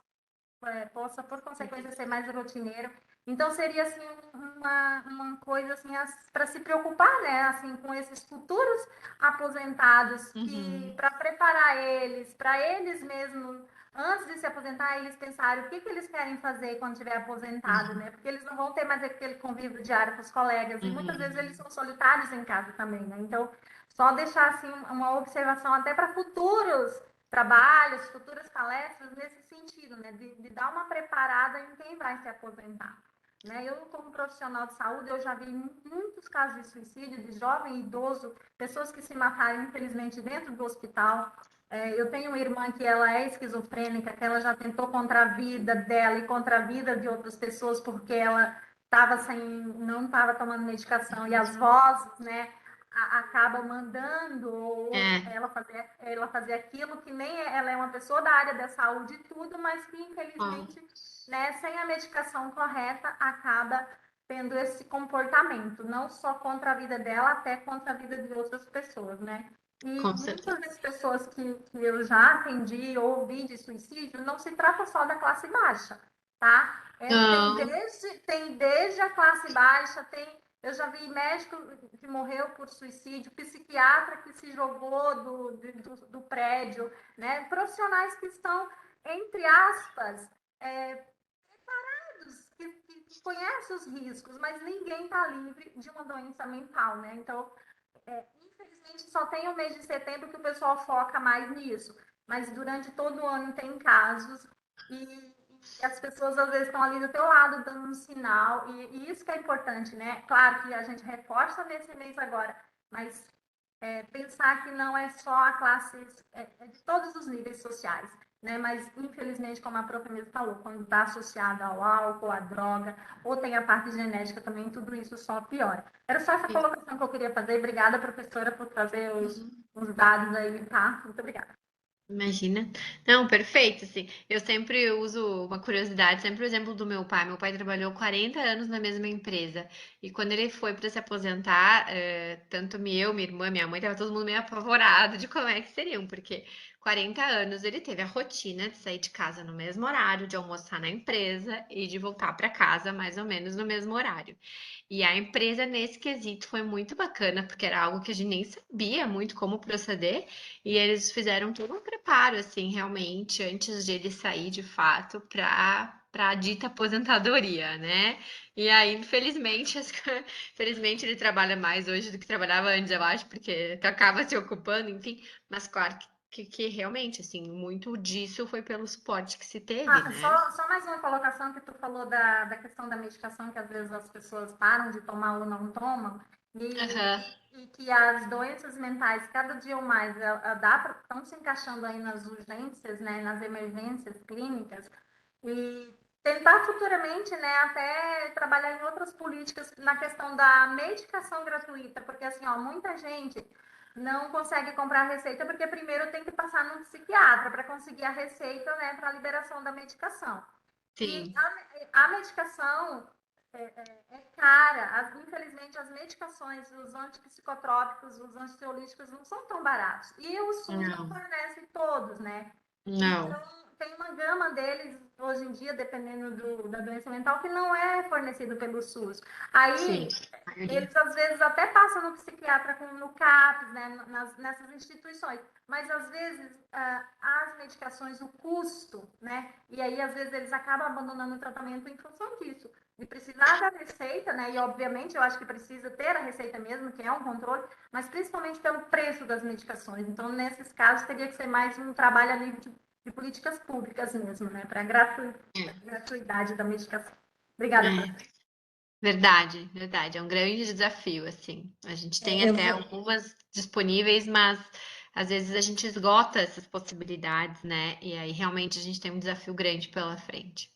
B: por consequência, ser mais rotineiro. Então, seria, assim, uma coisa, assim, para se preocupar, né, assim, com esses futuros aposentados, que
A: Uhum.
B: para preparar eles, para eles mesmos, antes de se aposentar, eles pensarem o que eles querem fazer quando estiver aposentado,
A: Uhum.
B: né, porque eles não vão ter mais aquele convívio diário com os colegas, e muitas vezes eles
A: Uhum.
B: são solitários em casa também, né, então, só deixar, assim, uma observação até para futuros trabalhos, futuras palestras nesse sentido, né? De dar uma preparada em quem vai se aposentar. Né? Eu, como profissional de saúde, eu já vi muitos casos de suicídio de jovem e idoso, pessoas que se mataram, infelizmente, dentro do hospital. Eu tenho uma irmã que ela é esquizofrênica, que ela já tentou contra a vida dela e contra a vida de outras pessoas, porque ela não estava tomando medicação, e as vozes, né, acaba mandando ou
A: É.
B: ela fazer aquilo que nem ela é uma pessoa da área da saúde e tudo, mas que
A: Ó.
B: infelizmente, né, sem a medicação correta, acaba tendo esse comportamento, não só contra a vida dela, até contra a vida de outras pessoas, né? E
A: Com
B: muitas
A: certeza.
B: das pessoas que eu já atendi ou ouvi de suicídio, não se trata só da classe baixa, tá?
A: Não.
B: Tem desde a classe baixa, eu já vi médico que morreu por suicídio, psiquiatra que se jogou do prédio, né? Profissionais que estão, entre aspas, que conhecem os riscos, mas ninguém está livre de uma doença mental, né? Então, infelizmente, só tem o mês de setembro que o pessoal foca mais nisso, mas durante todo o ano tem casos e as pessoas às vezes estão ali do teu lado dando um sinal, e isso que é importante, né? Claro que a gente reforça nesse mês agora, mas pensar que não é só a classe, de todos os níveis sociais, né? Mas, infelizmente, como a própria mesmo falou, quando está associada ao álcool, à droga, ou tem a parte genética também, tudo isso só piora. Era só essa colocação que eu queria fazer. Obrigada, professora, por trazer
A: Uhum.
B: os dados aí, tá? Muito obrigada.
A: Imagina. Não, perfeito, assim. Eu sempre uso uma curiosidade, sempre o exemplo do meu pai. Meu pai trabalhou 40 anos na mesma empresa. E quando ele foi para se aposentar, tanto eu, minha irmã, minha mãe, tava todo mundo meio apavorado de como é que seriam, porque 40 anos, ele teve a rotina de sair de casa no mesmo horário, de almoçar na empresa e de voltar para casa mais ou menos no mesmo horário. E a empresa, nesse quesito, foi muito bacana, porque era algo que a gente nem sabia muito como proceder, e eles fizeram todo um preparo, assim, realmente, antes de ele sair de fato para a dita aposentadoria, né? E aí, infelizmente, infelizmente ele trabalha mais hoje do que trabalhava antes, eu acho, porque tu acaba se ocupando, enfim, mas claro que realmente, assim, muito disso foi pelo suporte que se teve,
B: Ah,
A: né?
B: só mais uma colocação que tu falou da questão da medicação, que às vezes as pessoas param de tomar ou não tomam,
A: Aham,
B: e que as doenças mentais, cada dia mais, estão se encaixando aí nas urgências, né, nas emergências clínicas, e tentar futuramente, né, até trabalhar em outras políticas na questão da medicação gratuita, porque assim, ó, muita gente não consegue comprar a receita porque primeiro tem que passar num psiquiatra para conseguir a receita, né, para a liberação da medicação. E
A: sim.
B: a medicação é cara. Infelizmente, as medicações, os antipsicotrópicos, os ansiolíticos não são tão baratos. E o SUS não
A: Não,
B: fornece todos, né?
A: não,
B: Então, tem uma gama deles, hoje em dia, dependendo da doença mental, que não é fornecido pelo SUS.
A: sim,
B: Aí,
A: a maioria.
B: eles, às vezes, até passam no psiquiatra, no CAPS, né, nessas instituições. Mas, às vezes, as medicações, o custo, né? E aí, às vezes, eles acabam abandonando o tratamento em função disso. De precisar da receita, né? E, obviamente, eu acho que precisa ter a receita mesmo, que é um controle, mas principalmente pelo preço das medicações. Então, nesses casos, teria que ser mais um trabalho a nível de políticas públicas mesmo, né? Para
A: É,
B: gratuidade da medicação. Obrigada,
A: é.
B: professora.
A: Verdade, verdade. É um grande desafio, assim. A gente tem
C: Eu
A: até
C: vou,
A: algumas disponíveis, mas às vezes a gente esgota essas possibilidades, né? E aí realmente a gente tem um desafio grande pela frente.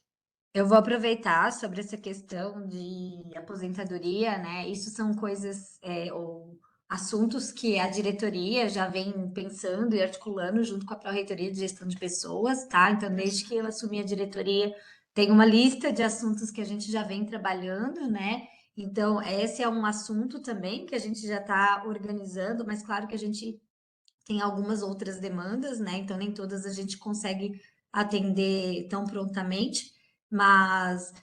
C: eu vou aproveitar sobre essa questão de aposentadoria, né? Isso são coisas, ou assuntos que a diretoria já vem pensando e articulando junto com a Pró-Reitoria de Gestão de Pessoas, tá? Então, desde que eu assumi a diretoria, tem uma lista de assuntos que a gente já vem trabalhando, né? Então, esse é um assunto também que a gente já está organizando, mas claro que a gente tem algumas outras demandas, né? Então, nem todas a gente consegue atender tão prontamente, mas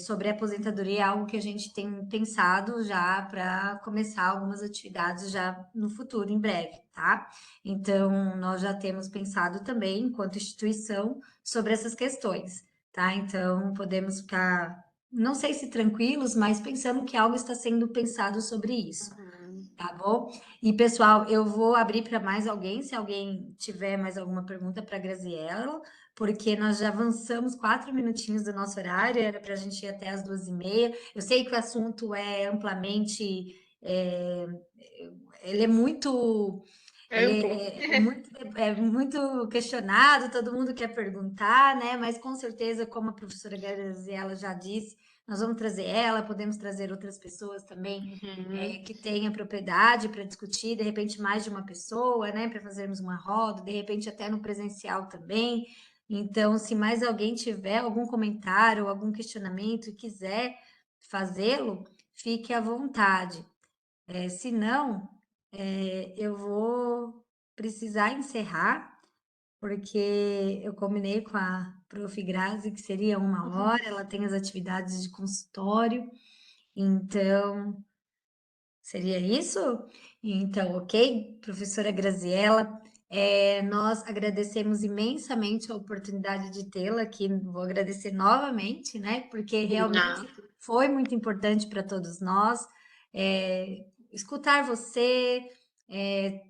C: sobre a aposentadoria é algo que a gente tem pensado já para começar algumas atividades já no futuro, em breve, tá? Então, nós já temos pensado também, enquanto instituição, sobre essas questões, tá? Então, podemos ficar, não sei se tranquilos, mas pensando que algo está sendo pensado sobre isso.
A: Uhum.
C: Tá bom? E pessoal, eu vou abrir para mais alguém, se alguém tiver mais alguma pergunta para a Graziella, porque nós já avançamos 4 minutinhos do nosso horário, era para a gente ir até as 2h30. Eu sei que o assunto é amplamente, é, ele é muito, ele
A: Amplo.
C: é muito questionado, todo mundo quer perguntar, né? Mas com certeza, como a professora Graziella já disse, nós vamos trazer ela, podemos trazer outras pessoas também
A: Uhum.
C: que tenha propriedade para discutir, de repente mais de uma pessoa, né, para fazermos uma roda, de repente até no presencial também. Então, se mais alguém tiver algum comentário ou algum questionamento e quiser fazê-lo, fique à vontade. Se não, eu vou precisar encerrar, porque eu combinei com a Prof. Grazi que seria 1 hora, ela tem as atividades de consultório, então seria isso? Então, ok, professora Graziella, nós agradecemos imensamente a oportunidade de tê-la aqui. Vou agradecer novamente, né? Porque
A: Não.
C: realmente foi muito importante para todos nós escutar você,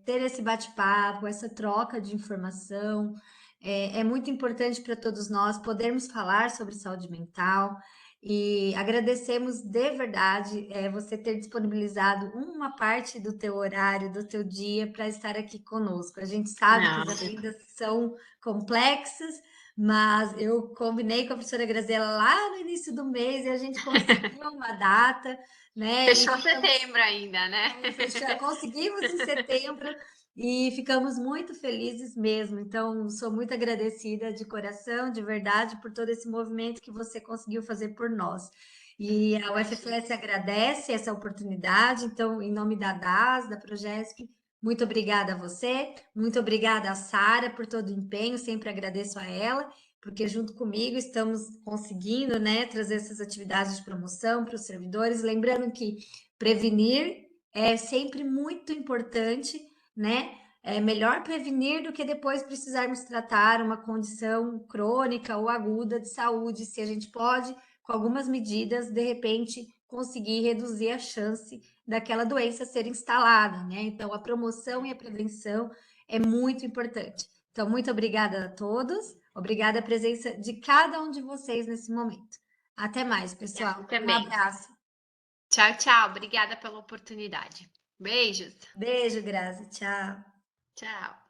C: ter esse bate-papo, essa troca de informação. É muito importante para todos nós podermos falar sobre saúde mental. E agradecemos de verdade você ter disponibilizado uma parte do teu horário, do teu dia para estar aqui conosco. A gente sabe que
A: Não.
C: as agendas são complexas, mas eu combinei com a professora Graziela lá no início do mês e a gente conseguiu uma data, né? E
A: Fechou
C: ficamos
A: setembro ainda, né?
C: conseguimos em setembro e ficamos muito felizes mesmo. Então, sou muito agradecida de coração, de verdade, por todo esse movimento que você conseguiu fazer por nós. E a
A: Imagina.
C: UFFS agradece essa oportunidade. Então, em nome da DAS, da Progesp, Muito obrigada a você, muito obrigada a Sara por todo o empenho, sempre agradeço a ela, porque junto comigo estamos conseguindo, né, trazer essas atividades de promoção para os servidores. Lembrando que prevenir é sempre muito importante, né? É melhor prevenir do que depois precisarmos tratar uma condição crônica ou aguda de saúde, se a gente pode, com algumas medidas, de repente, conseguir reduzir a chance daquela doença ser instalada, né? Então, a promoção e a prevenção é muito importante. Então, muito obrigada a todos, obrigada a presença de cada um de vocês nesse momento. Até mais, pessoal.
A: Obrigada
C: Um
A: também.
C: abraço.
A: Tchau, tchau. Obrigada pela oportunidade. Beijos.
C: Beijo, Grazi. Tchau.
A: Tchau.